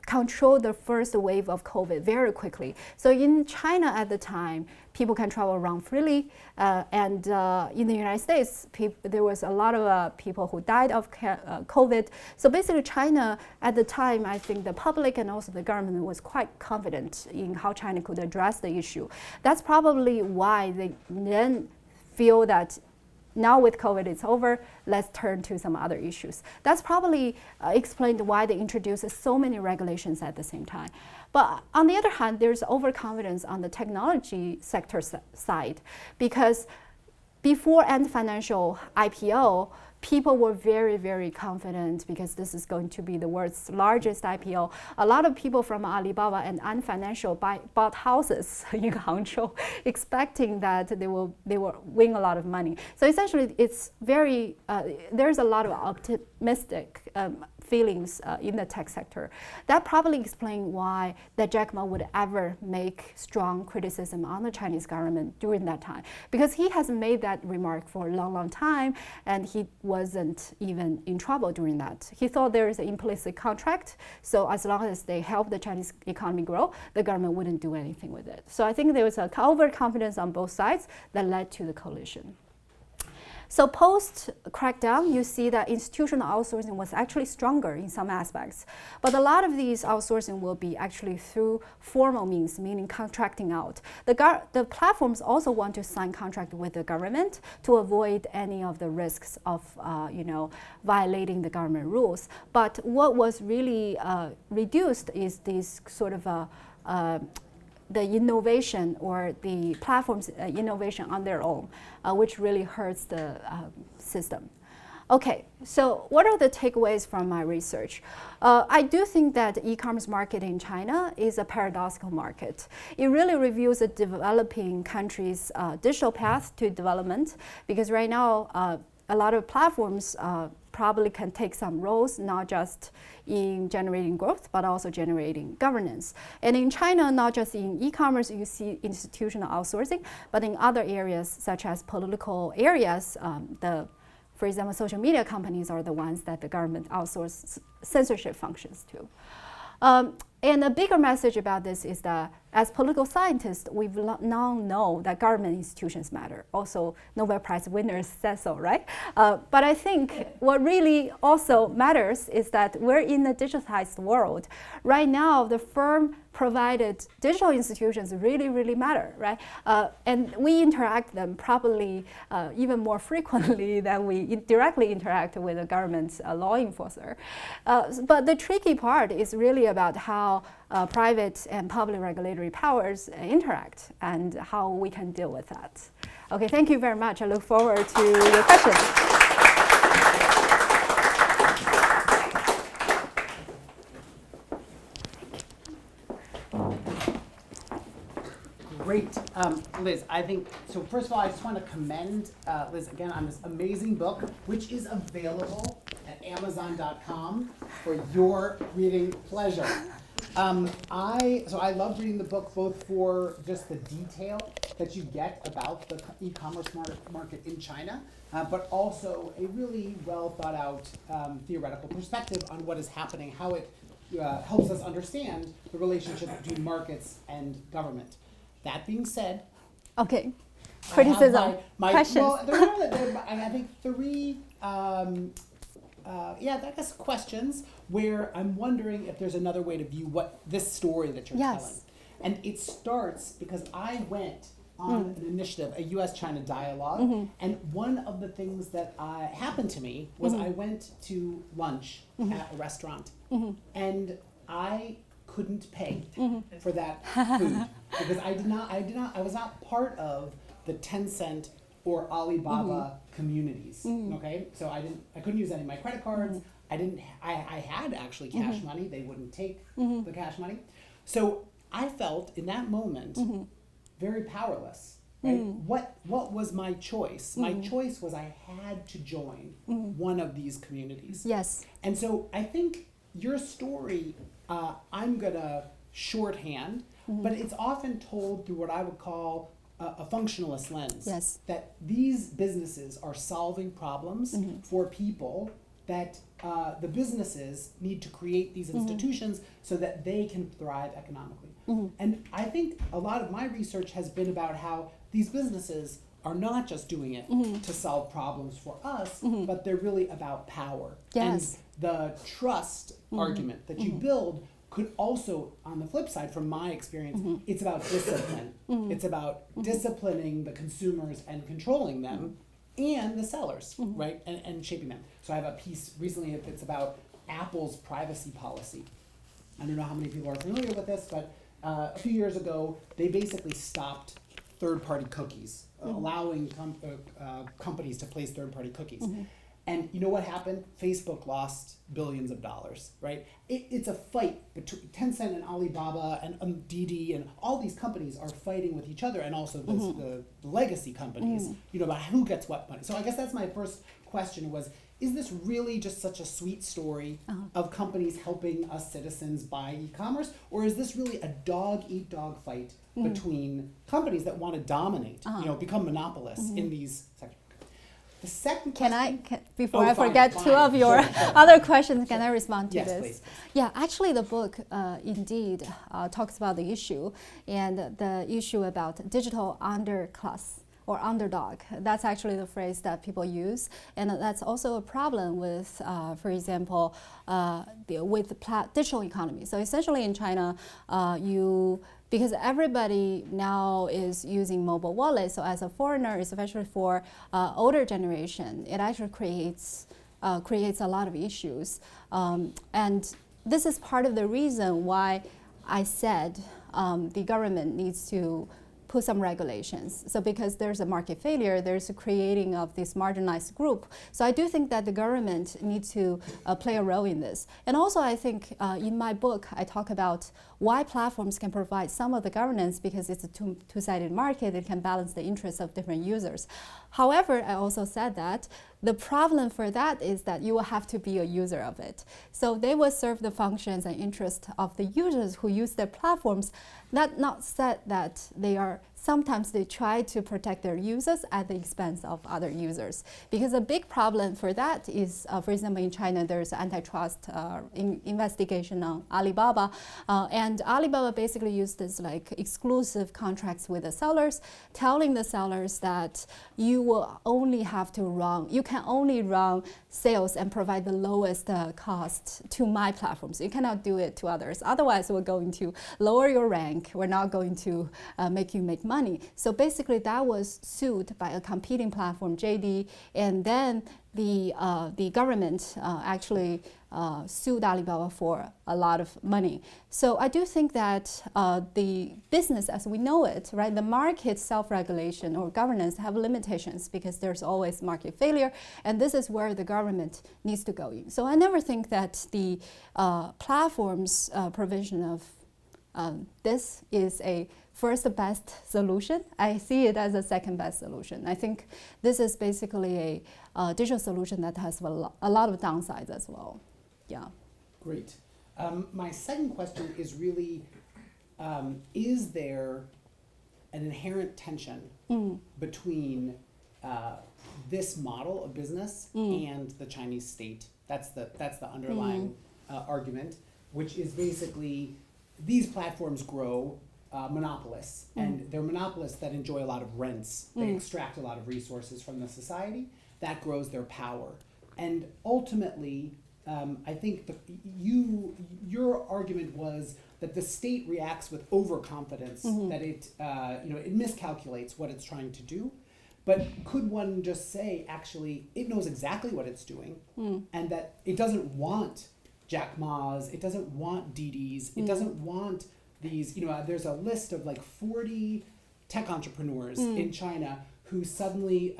controlled the first wave of COVID very quickly. So in China at the time, people can travel around freely. And in the United States, there was a lot of people who died of COVID. So basically China at the time, I think the public and also the government was quite confident in how China could address the issue. That's probably why they then feel that now with COVID it's over, let's turn to some other issues. That's probably explained why they introduced so many regulations at the same time. But on the other hand, there's overconfidence on the technology sector side, because before Ant Financial IPO, people were very, very confident because this is going to be the world's largest IPO. A lot of people from Alibaba and Ant Financial bought houses in Hangzhou, expecting that they will win a lot of money. So essentially, it's very there's a lot of optimistic feelings in the tech sector. That probably explains why that Jack Ma would ever make strong criticism on the Chinese government during that time, because he has made that remark for a long, long time, and he wasn't even in trouble during that. He thought there is an implicit contract, so as long as they help the Chinese economy grow, the government wouldn't do anything with it. So I think there was a overconfidence on both sides that led to the collision. So post-crackdown, you see that institutional outsourcing was actually stronger in some aspects. But a lot of these outsourcing will be actually through formal means, meaning contracting out. The platforms also want to sign contract with the government to avoid any of the risks of violating the government rules. But what was really reduced is this sort of the innovation or the platform's innovation on their own, which really hurts the system. Okay, so what are the takeaways from my research? I do think that the e-commerce market in China is a paradoxical market. It really reveals a developing country's digital path to development, because right now a lot of platforms probably can take some roles, not just in generating growth, but also generating governance. And in China, not just in e-commerce, you see institutional outsourcing, but in other areas, such as political areas, for example, social media companies are the ones that the government outsources censorship functions to. And a bigger message about this is that as political scientists, we've now know that government institutions matter. Also, Nobel Prize winners said so, right? But I think what really also matters is that we're in a digitized world. Right now, the firm-provided digital institutions really, really matter, right? And we interact them probably even more frequently than we directly interact with a government law enforcer. But the tricky part is really about how private and public regulatory powers interact and how we can deal with that. Okay, thank you very much. I look forward to your questions. Great. Liz, I think, so first of all, I just want to commend Liz again on this amazing book, which is available at Amazon.com for your reading pleasure. I loved reading the book both for just the detail that you get about the e-commerce market in China, but also a really well thought out theoretical perspective on what is happening, how it helps us understand the relationship between markets and government. That being said, okay, criticism, questions. Well, I think three, I guess questions where I'm wondering if there's another way to view what this story that you're telling. And it starts because I went on an initiative, a U.S.-China dialogue, and one of the things that happened to me was I went to lunch at a restaurant, and I couldn't pay for that food because I was not part of the Tencent or Alibaba communities. Okay, so I couldn't use any of my credit cards. I had actually cash money. They wouldn't take the cash money. So I felt in that moment very powerless. Right? What was my choice? My choice was I had to join one of these communities. Yes. And so I think your story, I'm gonna shorthand, but it's often told through what I would call a functionalist lens. Yes. That these businesses are solving problems for people, that the businesses need to create these institutions so that they can thrive economically. And I think a lot of my research has been about how these businesses are not just doing it to solve problems for us, but they're really about power. Yes. And the trust argument that you build could also, on the flip side, from my experience, it's about discipline. It's about disciplining the consumers and controlling them and the sellers, right? And shaping them. So I have a piece recently that's about Apple's privacy policy. I don't know how many people are familiar with this, but a few years ago, they basically stopped third-party cookies, allowing companies to place third-party cookies. And you know what happened? Facebook lost billions of dollars, right? It's a fight between Tencent and Alibaba and Didi, and all these companies are fighting with each other, and also the legacy companies, about who gets what money. So I guess that's my first question was, is this really just such a sweet story of companies helping us citizens buy e-commerce? Or is this really a dog-eat-dog fight between companies that want to dominate, become monopolists in these sectors? The second question, before I forget two of your other questions, can I respond to this? Please. Yeah, actually the book indeed talks about the issue, and the issue about digital underclass or underdog. That's actually the phrase that people use, and that's also a problem with, for example, with the digital economy. So essentially in China, because everybody now is using mobile wallets, so as a foreigner, especially for older generation, it actually creates a lot of issues. And this is part of the reason why I said the government needs to put some regulations. So because there's a market failure, there's a creating of this marginalized group. So I do think that the government needs to play a role in this. And also I think in my book, I talk about why platforms can provide some of the governance, because it's a two-sided market. It can balance the interests of different users. However, I also said that the problem for that is that you will have to be a user of it. So they will serve the functions and interests of the users who use their platforms, not said that they are sometimes they try to protect their users at the expense of other users. Because a big problem for that is, for example, in China, there's antitrust investigation on Alibaba. And Alibaba basically used this like exclusive contracts with the sellers, telling the sellers that you will only have to you can only run sales and provide the lowest cost to my platforms. You cannot do it to others. Otherwise, we're going to lower your rank. We're not going to make you make money. So basically, that was sued by a competing platform, JD, and then the government actually sued Alibaba for a lot of money. So I do think that the business as we know it, right, the market self-regulation or governance have limitations because there's always market failure, and this is where the government needs to go in. So I never think that the platform's provision of this is a first best solution. I see it as a second best solution. I think this is basically a digital solution that has a lot of downsides as well. Yeah. Great. My second question is really, is there an inherent tension between this model of business and the Chinese state? That's the underlying argument, which is basically these platforms grow monopolists, and they're monopolists that enjoy a lot of rents. They extract a lot of resources from the society. That grows their power. And ultimately, I think your argument was that the state reacts with overconfidence, that it miscalculates what it's trying to do. But could one just say, actually, it knows exactly what it's doing, and that it doesn't want Jack Ma's, it doesn't want Didi's, it doesn't want these, there's a list of like 40 tech entrepreneurs in China who suddenly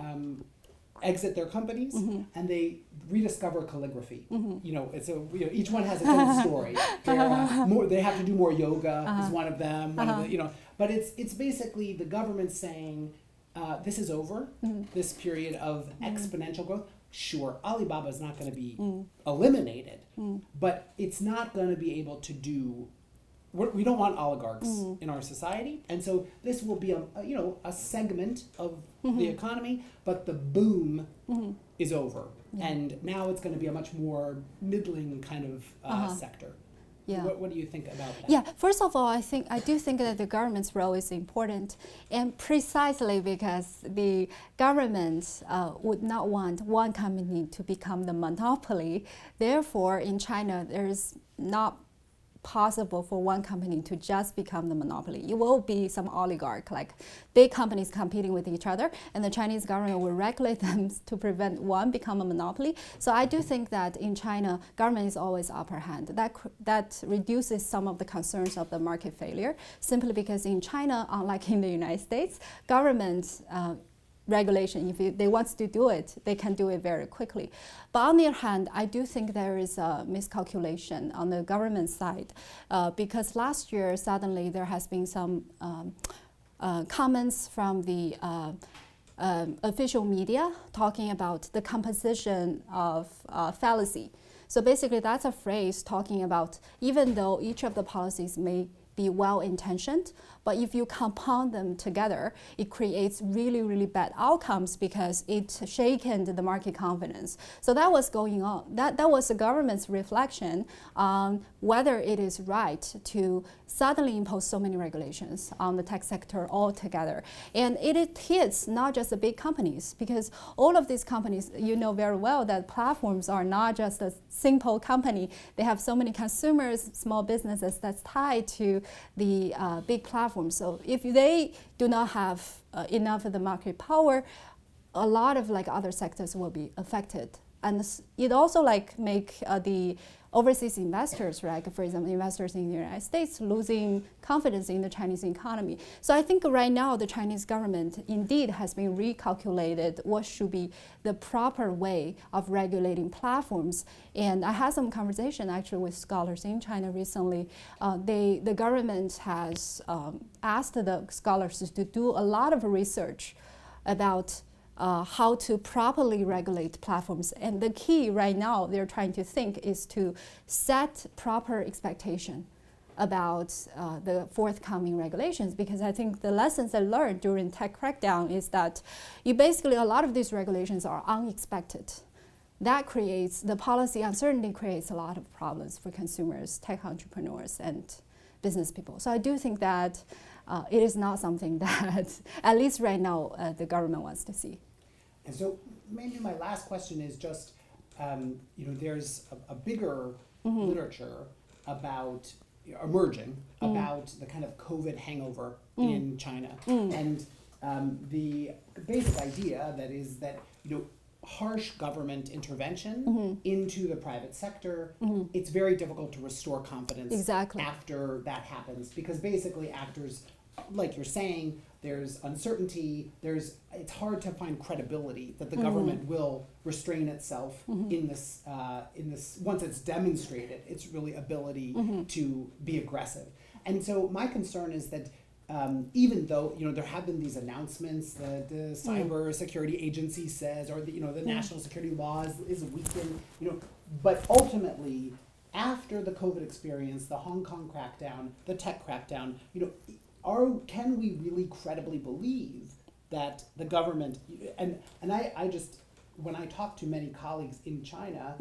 exit their companies and they rediscover calligraphy. It's each one has its own story. They have to do more yoga is one of them. But it's basically the government saying this is over. This period of exponential growth. Sure, Alibaba is not going to be eliminated, but it's not going to be able to do. We don't want oligarchs in our society, and so this will be a segment of the economy, but the boom is over, and now it's going to be a much more middling kind of sector. Yeah. What do you think about that? Yeah, first of all, I do think that the government's role is important, and precisely because the government would not want one company to become the monopoly. Therefore, in China, there's not possible for one company to just become the monopoly. It will be some oligarch, like big companies competing with each other, and the Chinese government will regulate them to prevent one become a monopoly. So I do think that in China, government is always upper hand. That reduces some of the concerns of the market failure, simply because in China, unlike in the United States, government regulation, if they want to do it, they can do it very quickly. But on the other hand, I do think there is a miscalculation on the government side, because last year, suddenly there has been some comments from the official media talking about the composition of fallacy. So basically, that's a phrase talking about even though each of the policies may be well-intentioned, but if you compound them together, it creates really, really bad outcomes because it shaken the market confidence. So that was going on. That was the government's reflection on whether it is right to suddenly impose so many regulations on the tech sector altogether. And it hits not just the big companies, because all of these companies, you know very well that platforms are not just a simple company. They have so many consumers, small businesses that's tied to the big platforms. So if they do not have enough of the market power, a lot of like other sectors will be affected. And it also like make the overseas investors, right? For example, investors in the United States losing confidence in the Chinese economy. So I think right now the Chinese government indeed has been recalculated what should be the proper way of regulating platforms. And I had some conversation actually with scholars in China recently. The government has asked the scholars to do a lot of research about how to properly regulate platforms. And the key right now they're trying to think is to set proper expectation about the forthcoming regulations, because I think the lessons I learned during tech crackdown is that a lot of these regulations are unexpected. That creates, the policy uncertainty creates a lot of problems for consumers, tech entrepreneurs, and business people. So I do think that it is not something that, at least right now, the government wants to see. And so maybe my last question is just, there's a bigger literature about emerging about the kind of COVID hangover in China, and the basic idea that is that harsh government intervention into the private sector, it's very difficult to restore confidence after that happens, because basically actors, like you're saying, there's uncertainty, it's hard to find credibility that the government will restrain itself in this once it's demonstrated its really ability to be aggressive. And so my concern is that even though there have been these announcements that the cyber security agency says, or the national security law is weakened, but ultimately after the COVID experience, the Hong Kong crackdown, the tech crackdown, can we really credibly believe that the government, and I just, when I talk to many colleagues in China,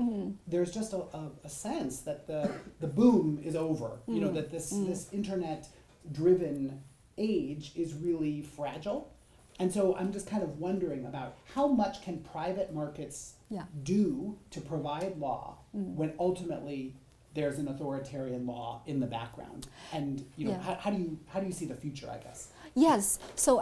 there's just a sense that the boom is over, that this internet-driven age is really fragile. And so I'm just kind of wondering about how much can private markets do to provide law when ultimately there's an authoritarian law in the background, and how do you see the future, I guess? Yes, so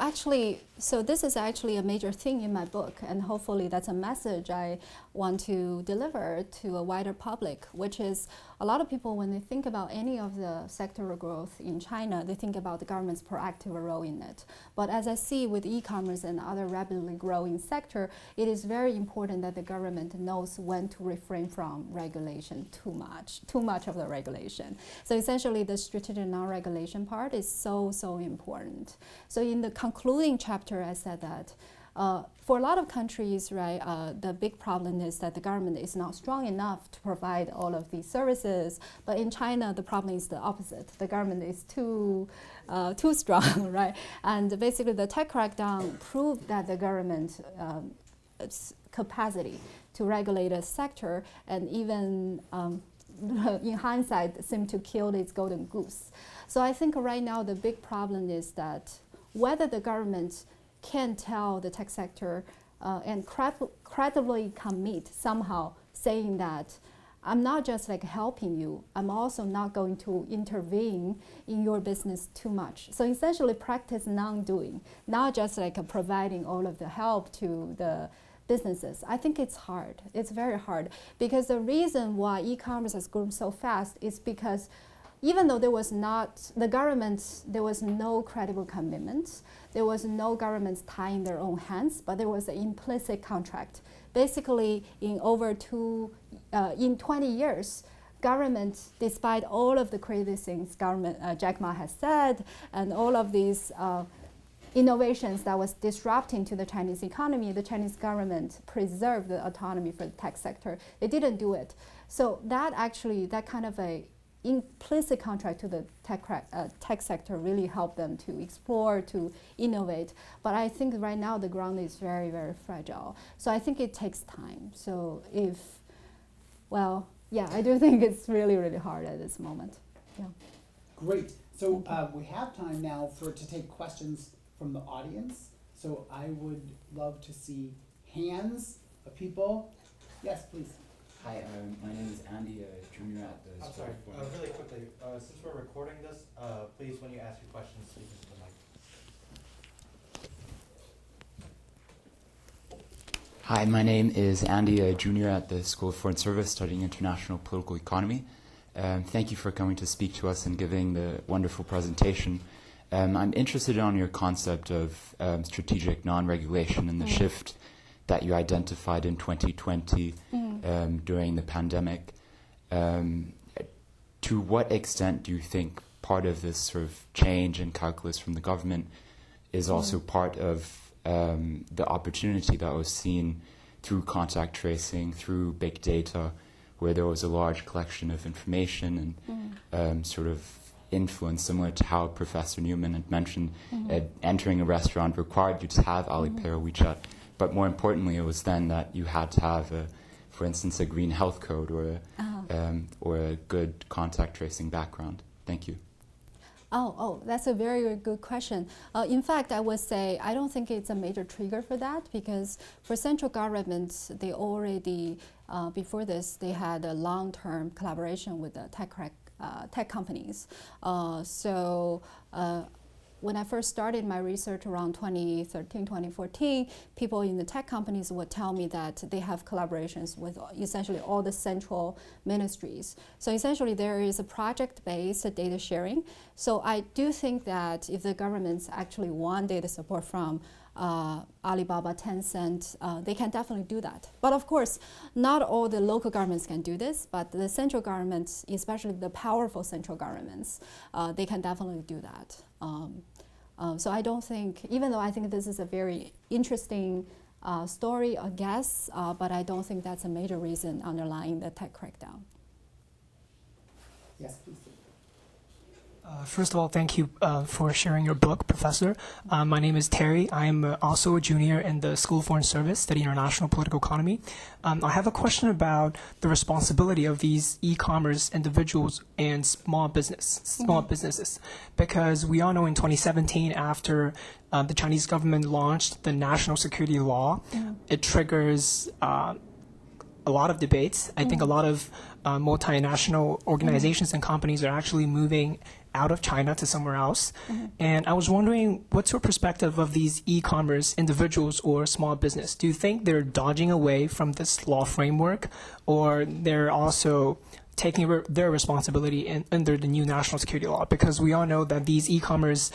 this is actually a major thing in my book, and hopefully that's a message I want to deliver to a wider public, which is a lot of people, when they think about any of the sectoral growth in China, they think about the government's proactive role in it. But as I see with e-commerce and other rapidly growing sector, it is very important that the government knows when to refrain from regulation too much of the regulation. So essentially the strategic non-regulation part is so important. So in the concluding chapter, I said that for a lot of countries, right, the big problem is that the government is not strong enough to provide all of these services. But in China, the problem is the opposite. The government is too strong, right? And basically, the tech crackdown proved that the government capacity to regulate a sector, and even in hindsight, seemed to kill its golden goose. So I think right now the big problem is that whether the government can tell the tech sector and credibly commit somehow, saying that I'm not just like helping you, I'm also not going to intervene in your business too much. So essentially practice non-doing, not just like providing all of the help to the businesses. I think it's hard. It's very hard, because the reason why e-commerce has grown so fast is because even though there was no credible commitment, there was no governments tying their own hands, but there was an implicit contract. Basically, in 20 years, government, despite all of the crazy things Jack Ma has said, and all of these innovations that was disrupting to the Chinese economy, the Chinese government preserved the autonomy for the tech sector. They didn't do it. So that kind of a implicit contract to the tech sector really helped them to explore, to innovate. But I think right now the ground is very, very fragile. So I think it takes time. So I do think it's really, really hard at this moment. Yeah. Great. So we have time now to take questions from the audience. So I would love to see hands of people. Yes, please. Hi, my name is Andy, junior at the I'm sorry, really quickly, since we're recording this, please, when you ask your questions, speak into the mic. Hi, my name is Andy, a junior at the School of Foreign Service, studying international political economy. Thank you for coming to speak to us and giving the wonderful presentation. I'm interested on your concept of strategic non-regulation and the shift that you identified in 2020 during the pandemic. To what extent do you think part of this sort of change in calculus from the government is also part of the opportunity that was seen through contact tracing, through big data, where there was a large collection of information and sort of influence, similar to how Professor Newman had mentioned, entering a restaurant required you to have Alipay or WeChat. But more importantly, it was then that you had to have, for instance, a green health code or a good contact tracing background. Thank you. Oh, that's a very, very good question. In fact, I would say I don't think it's a major trigger for that, because for central governments, they already, before this, they had a long-term collaboration with the tech companies. When I first started my research around 2013, 2014, people in the tech companies would tell me that they have collaborations with essentially all the central ministries. So essentially there is a project-based data sharing. So I do think that if the governments actually want data support from Alibaba, Tencent, they can definitely do that. But of course, not all the local governments can do this, but the central governments, especially the powerful central governments, they can definitely do that. So I don't think, even though I think this is a very interesting story, I guess, but I don't think that's a major reason underlying the tech crackdown. Yes, please. First of all, thank you for sharing your book, Professor. My name is Terry. I'm also a junior in the School of Foreign Service studying international political economy. I have a question about the responsibility of these e-commerce individuals and small businesses, because we all know in 2017, after the Chinese government launched the national security law, it triggers a lot of debates. I think a lot of multinational organizations and companies are actually moving out of China to somewhere else. And I was wondering, what's your perspective of these e-commerce individuals or small business? Do you think they're dodging away from this law framework, or they're also taking their responsibility under the new national security law? Because we all know that these e-commerce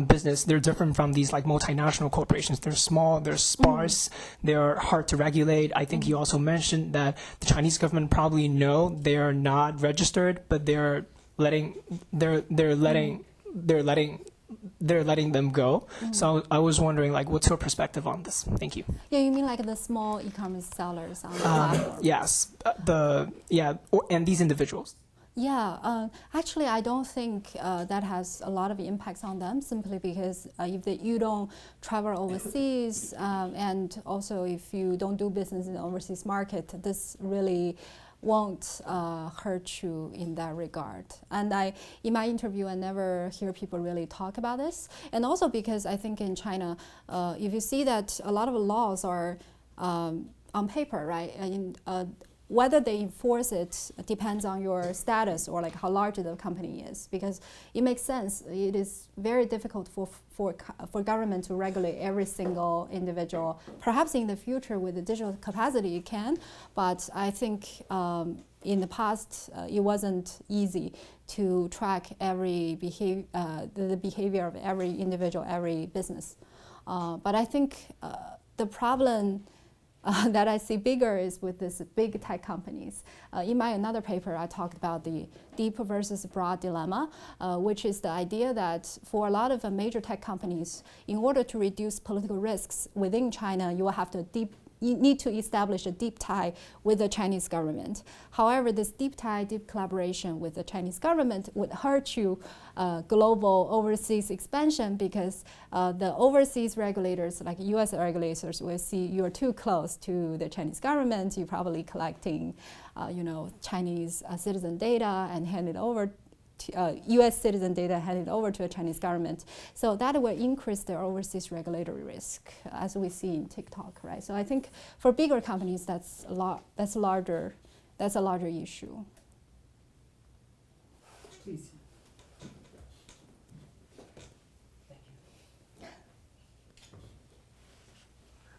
business, they're different from these like multinational corporations. They're small, they're sparse, they're hard to regulate. I think you also mentioned that the Chinese government probably know they're not registered, but they're letting them go. So I was wondering, like, what's your perspective on this? Thank you. Yeah, you mean like the small e-commerce sellers on the platform? Yes, and these individuals. Yeah, actually, I don't think that has a lot of impacts on them, simply because if you don't travel overseas, and also if you don't do business in the overseas market, this really won't hurt you in that regard. And in my interview, I never hear people really talk about this. And also because I think in China, if you see that a lot of laws are on paper, right? Whether they enforce it depends on your status or like how large the company is, because it makes sense. It is very difficult for government to regulate every single individual. Perhaps in the future with the digital capacity it can, but I think in the past it wasn't easy to track the behavior of every individual, every business. But I think the problem that I see bigger is with these big tech companies. In my another paper, I talked about the deep versus broad dilemma, which is the idea that for a lot of major tech companies, in order to reduce political risks within China, you will have to you need to establish a deep tie with the Chinese government. However, this deep collaboration with the Chinese government would hurt you global overseas expansion, because the overseas regulators, like US regulators, will see you're too close to the Chinese government. You're probably collecting, Chinese citizen data and hand it over U.S. citizen data handed over to a Chinese government. So that will increase their overseas regulatory risk, as we see in TikTok, right? So I think for bigger companies, that's a larger issue. Please.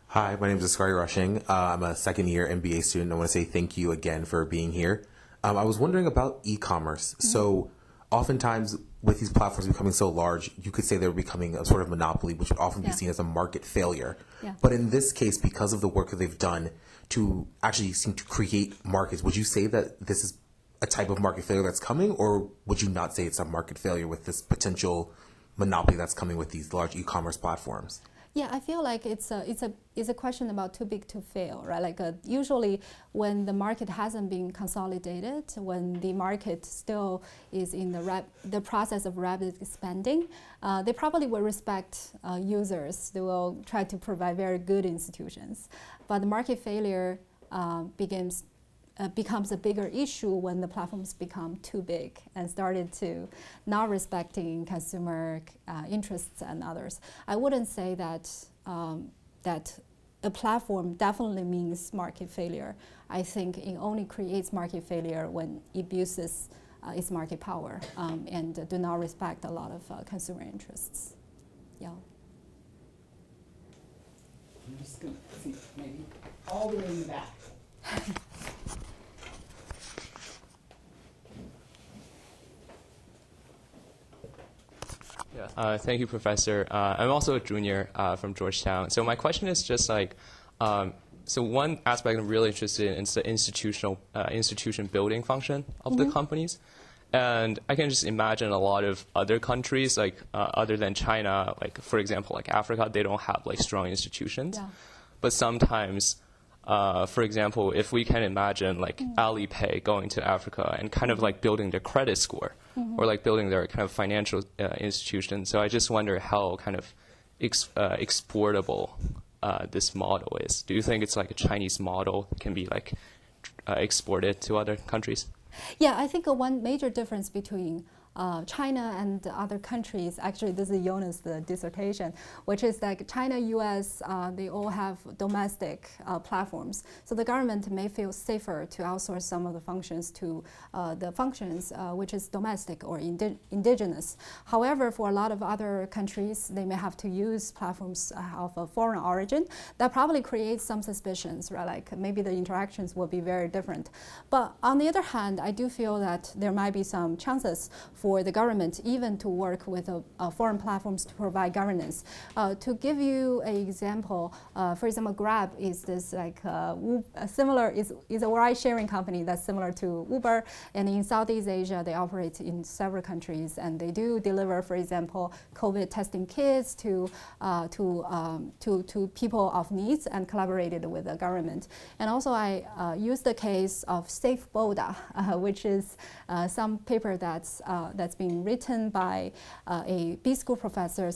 Hi, my name is Askari Rushing. I'm a second year MBA student. I want to say thank you again for being here. I was wondering about e-commerce. Mm-hmm. So oftentimes with these platforms becoming so large, you could say they're becoming a sort of monopoly, which would often be seen as a market failure. Yeah. But in this case, because of the work that they've done to actually seem to create markets, would you say that this is a type of market failure that's coming, or would you not say it's a market failure with this potential monopoly that's coming with these large e-commerce platforms? Yeah, I feel like it's a question about too big to fail, right? Like usually when the market hasn't been consolidated, when the market still is in the process of rapid expanding, they probably will respect users. They will try to provide very good institutions. But the market failure becomes a bigger issue when the platforms become too big and started to not respecting consumer interests and others. I wouldn't say that that a platform definitely means market failure. I think it only creates market failure when it abuses its market power and do not respect a lot of consumer interests. Yeah. I'm just gonna see, maybe all the way in the back. Yeah. Thank you, Professor. I'm also a junior from Georgetown. So my question is just like, so one aspect I'm really interested in is the institution building function of the companies. And I can just imagine a lot of other countries, like other than China, like for example, like Africa, they don't have like strong institutions. Yeah. But sometimes, for example, if we can imagine like Alipay going to Africa and kind of like building their credit score or like building their kind of financial institution. So I just wonder how kind of exportable this model is. Do you think it's like a Chinese model that can be like exported to other countries? Yeah, I think one major difference between China and other countries, actually this is Jonas' dissertation, which is like China, US, they all have domestic platforms. So the government may feel safer to outsource some of the functions to which is domestic or indigenous. However, for a lot of other countries, they may have to use platforms of a foreign origin. That probably creates some suspicions, right? Like maybe the interactions will be very different. But on the other hand, I do feel that there might be some chances for the government even to work with foreign platforms to provide governance. To give you an example, for example, Grab is this like is a ride-sharing company that's similar to Uber, and in Southeast Asia they operate in several countries, and they do deliver, for example, COVID testing kits to people of needs and collaborated with the government. And also I used the case of Safe Boda, which is some paper that's been written by a B school professor,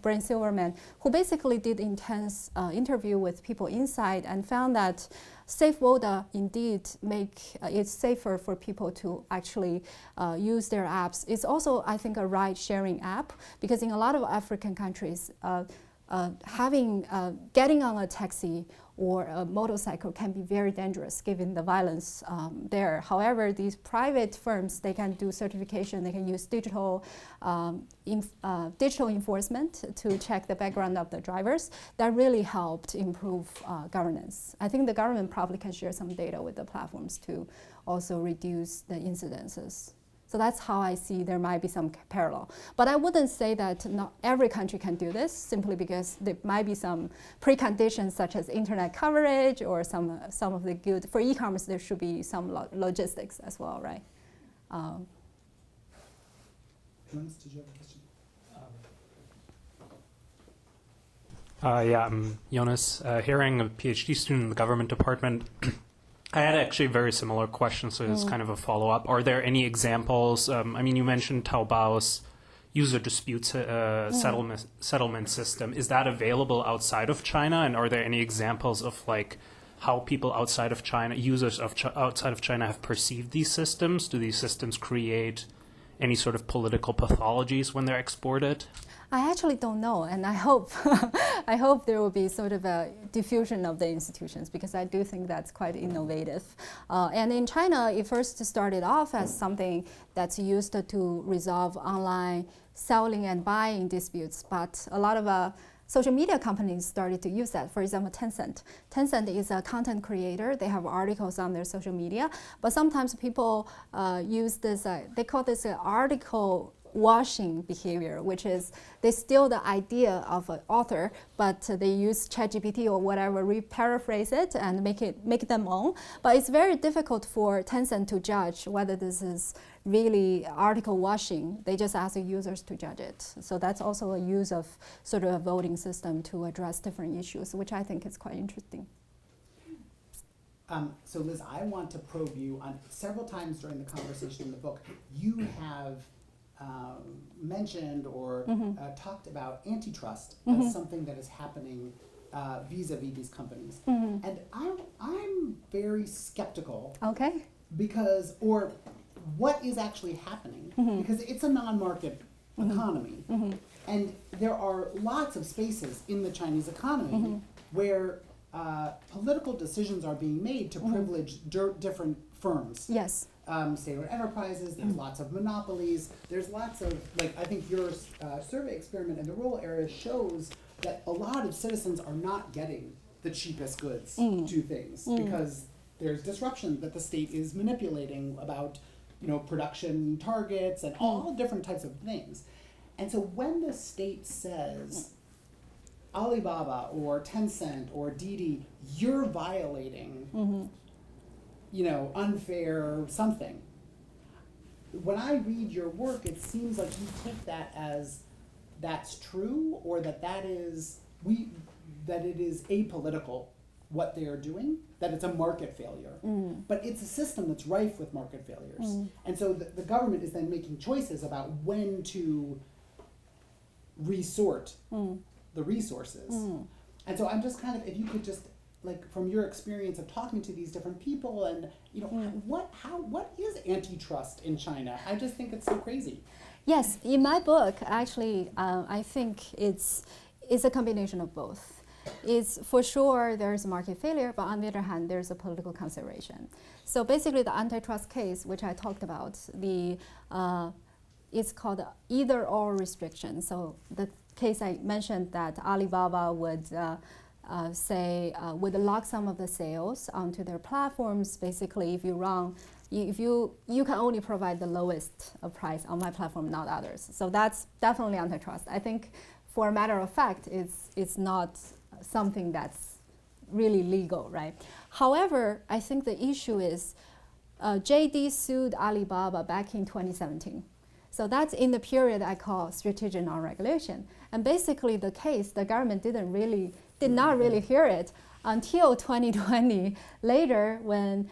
Brent Silverman, who basically did intense interview with people inside and found that Safe Boda indeed make it safer for people to actually use their apps. It's also, I think, a ride-sharing app, because in a lot of African countries, getting on a taxi or a motorcycle can be very dangerous given the violence there. However, these private firms, they can do certification, they can use digital enforcement to check the background of the drivers. That really helped improve governance. I think the government probably can share some data with the platforms to also reduce the incidences. So that's how I see there might be some parallel. But I wouldn't say that not every country can do this, simply because there might be some preconditions such as internet coverage or some of the good. For e-commerce, there should be some logistics as well, right? Jonas, did you have a question? Yeah, I'm Jonas, Herring, a PhD student in the government department. I had actually a very similar question, so it's kind of a follow-up. Are there any examples? I mean, you mentioned Taobao's user dispute settlement system. Is that available outside of China? And are there any examples of like how people outside of China, users of outside of China, have perceived these systems? Do these systems create any sort of political pathologies when they're exported? I actually don't know, and I hope I hope there will be sort of a diffusion of the institutions, because I do think that's quite innovative. And in China, it first started off as something that's used to resolve online selling and buying disputes, but a lot of social media companies started to use that. For example, Tencent. Tencent is a content creator. They have articles on their social media, but sometimes people use this, they call this article washing behavior, which is they steal the idea of an author, but they use ChatGPT or whatever, paraphrase it and make them own. But it's very difficult for Tencent to judge whether this is really article washing. They just ask the users to judge it. So that's also a use of sort of a voting system to address different issues, which I think is quite interesting. So Liz, I want to probe you on several times during the conversation in the book. You have mentioned or talked about antitrust as something that is happening vis-a-vis these companies, and I'm very skeptical. Okay. Because, or what is actually happening? Because it's a non-market economy, and there are lots of spaces in the Chinese economy where political decisions are being made to privilege different firms. Yes. State-owned enterprises, there's lots of monopolies, there's lots of, like, I think your survey experiment in the rural area shows that a lot of citizens are not getting the cheapest goods to things because there's disruption that the state is manipulating about, you know, production targets and all different types of things. And so when the state says, Alibaba or Tencent or Didi, you're violating, you know, unfair something. When I read your work, it seems like you take that as that's true, or that it is apolitical what they are doing, that it's a market failure. But it's a system that's rife with market failures. And so the government is then making choices about when to resort the resources. And so I'm just kind of, if you could just, like, from your experience of talking to these different people and, you know, what is antitrust in China? I just think it's so crazy. Yes, in my book, actually, I think it's a combination of both. It's for sure there's market failure, but on the other hand, there's a political consideration. So basically, the antitrust case, which I talked about, it's called either-or restriction. So the case I mentioned that Alibaba would would lock some of the sales onto their platforms. Basically, if you can only provide the lowest price on my platform, not others. So that's definitely antitrust. I think, for a matter of fact, it's not something that's really legal, right? However, I think the issue is JD sued Alibaba back in 2017. So that's in the period I call strategic non-regulation. And basically the case, the government did not really hear it until 2020. Later, when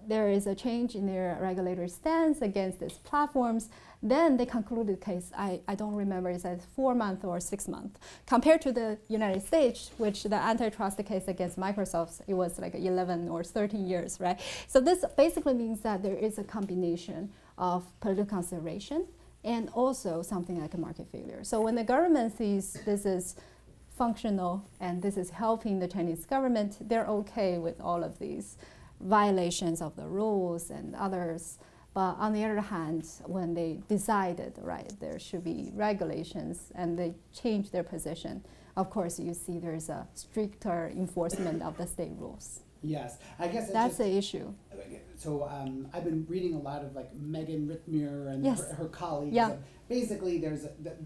there is a change in their regulatory stance against these platforms, then they concluded the case. I don't remember, is it 4 months or 6 months? Compared to the United States, which the antitrust case against Microsoft, it was like 11 or 13 years, right? So this basically means that there is a combination of political consideration and also something like a market failure. So when the government sees this is functional and this is helping the Chinese government, they're okay with all of these violations of the rules and others. But on the other hand, when they decided, right, there should be regulations and they changed their position, of course you see there's a stricter enforcement of the state rules. Yes, I guess that's the issue. So I've been reading a lot of, like, Megan Rittmer and Yes. her colleagues. Yeah. And basically,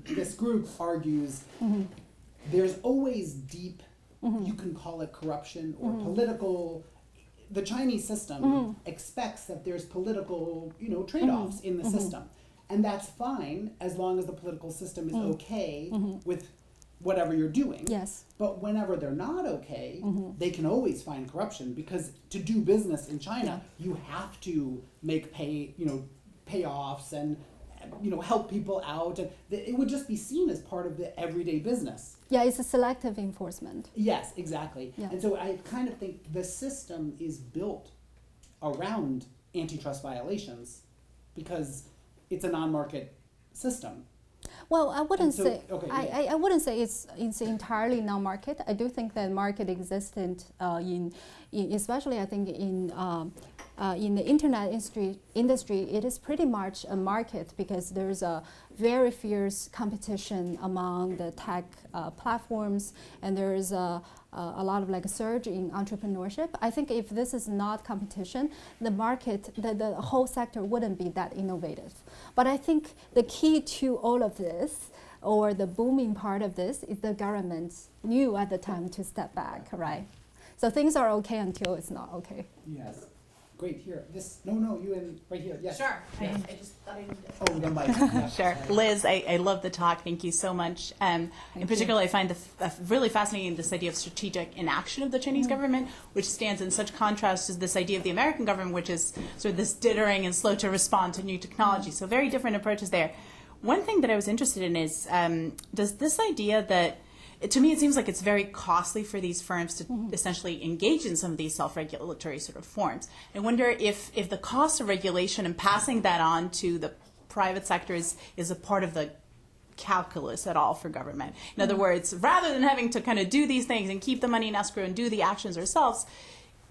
this group argues there's always deep, you can call it corruption or political. The Chinese system expects that there's political, you know, trade-offs in the system, and that's fine as long as the political system is okay with whatever you're doing. Yes. But whenever they're not okay, they can always find corruption, because to do business in China, you have to make payoffs and, you know, help people out, and it would just be seen as part of the everyday business. Yeah, it's a selective enforcement. Yes, exactly. Yeah. And so I kind of think the system is built around antitrust violations because it's a non-market system. Well, I wouldn't so- say okay, I wouldn't say it's entirely non-market. I do think that market exists in especially I think in in the internet industry, it is pretty much a market because there's a very fierce competition among the tech platforms, and there's a lot of like a surge in entrepreneurship. I think if this is not competition, the market, the whole sector wouldn't be that innovative. But I think the key to all of this, or the booming part of this, is the government knew at the time to step back, right? So things are okay until it's not okay. Yes. Great, here, no, you in, right here, yes. Sure. Yes. I just thought I needed to. Oh, the mic. Yeah. Sure. Liz, I love the talk. Thank you so much. In particular, I find really fascinating this idea of strategic inaction of the Chinese government, which stands in such contrast to this idea of the American government, which is sort of this dithering and slow to respond to new technology. So very different approaches there. One thing that I was interested in is, does this idea that, to me, it seems like it's very costly for these firms to essentially engage in some of these self-regulatory sort of forms. I wonder if the cost of regulation and passing that on to the private sector is a part of the calculus at all for government. In other words, rather than having to kind of do these things and keep the money in escrow and do the actions ourselves,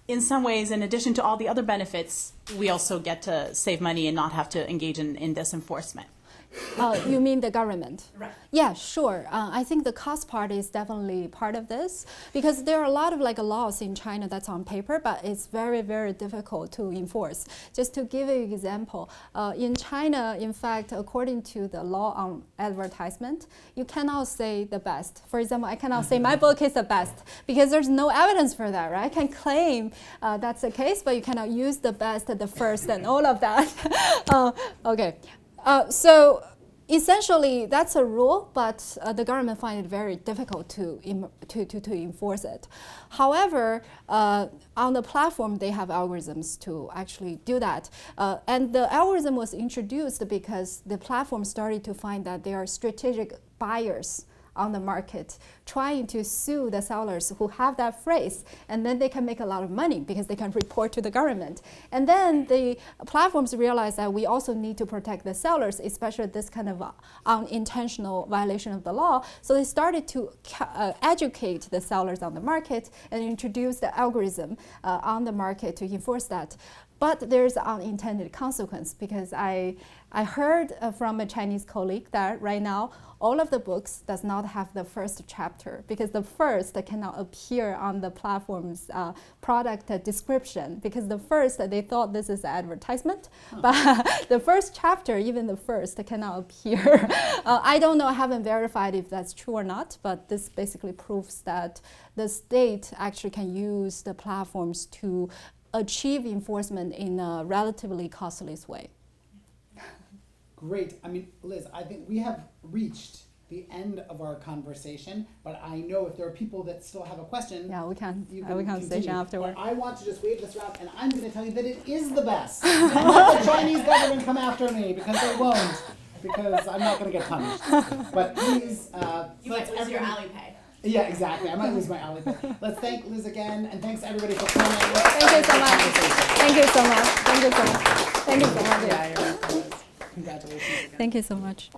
in some ways, in addition to all the other benefits, we also get to save money and not have to engage in this enforcement. You mean the government? Right. Yeah, sure. I think the cost part is definitely part of this because there are a lot of like laws in China that's on paper, but it's very, very difficult to enforce. Just to give you an example, in China, in fact, according to the law on advertisement, you cannot say the best. For example, I cannot say my book is the best because there's no evidence for that, right? I can claim that's the case, but you cannot use the best, the first, and all of that. Okay. So essentially, that's a rule, but the government finds it very difficult to enforce it. However, on the platform, they have algorithms to actually do that. And the algorithm was introduced because the platform started to find that there are strategic buyers on the market trying to sue the sellers who have that phrase, and then they can make a lot of money because they can report to the government. And then the platforms realize that we also need to protect the sellers, especially this kind of unintentional violation of the law. So they started to educate the sellers on the market and introduce the algorithm on the market to enforce that. But there's an unintended consequence because I heard from a Chinese colleague that right now all of the books does not have the first chapter because the first cannot appear on the platform's product description because the first they thought this is an advertisement, but the first chapter, even the first, cannot appear. I don't know, I haven't verified if that's true or not, but this basically proves that the state actually can use the platforms to achieve enforcement in a relatively costless way. Great. I mean, Liz, I think we have reached the end of our conversation, but I know if there are people that still have a question, Yeah, we can you have a conversation continue. afterward. But I want to just wave this around, and I'm going to tell you that it is the best. Let the Chinese government come after me because they won't, because I'm not going to get punished. But please, You might lose your Alipay. Yeah, exactly. I might lose my Alipay. Let's thank Liz again, and thanks everybody for coming. Thank you so much. Thank you so much. Thank you so much. Thank you so much. Yeah, you're welcome. Congratulations again. Thank you so much.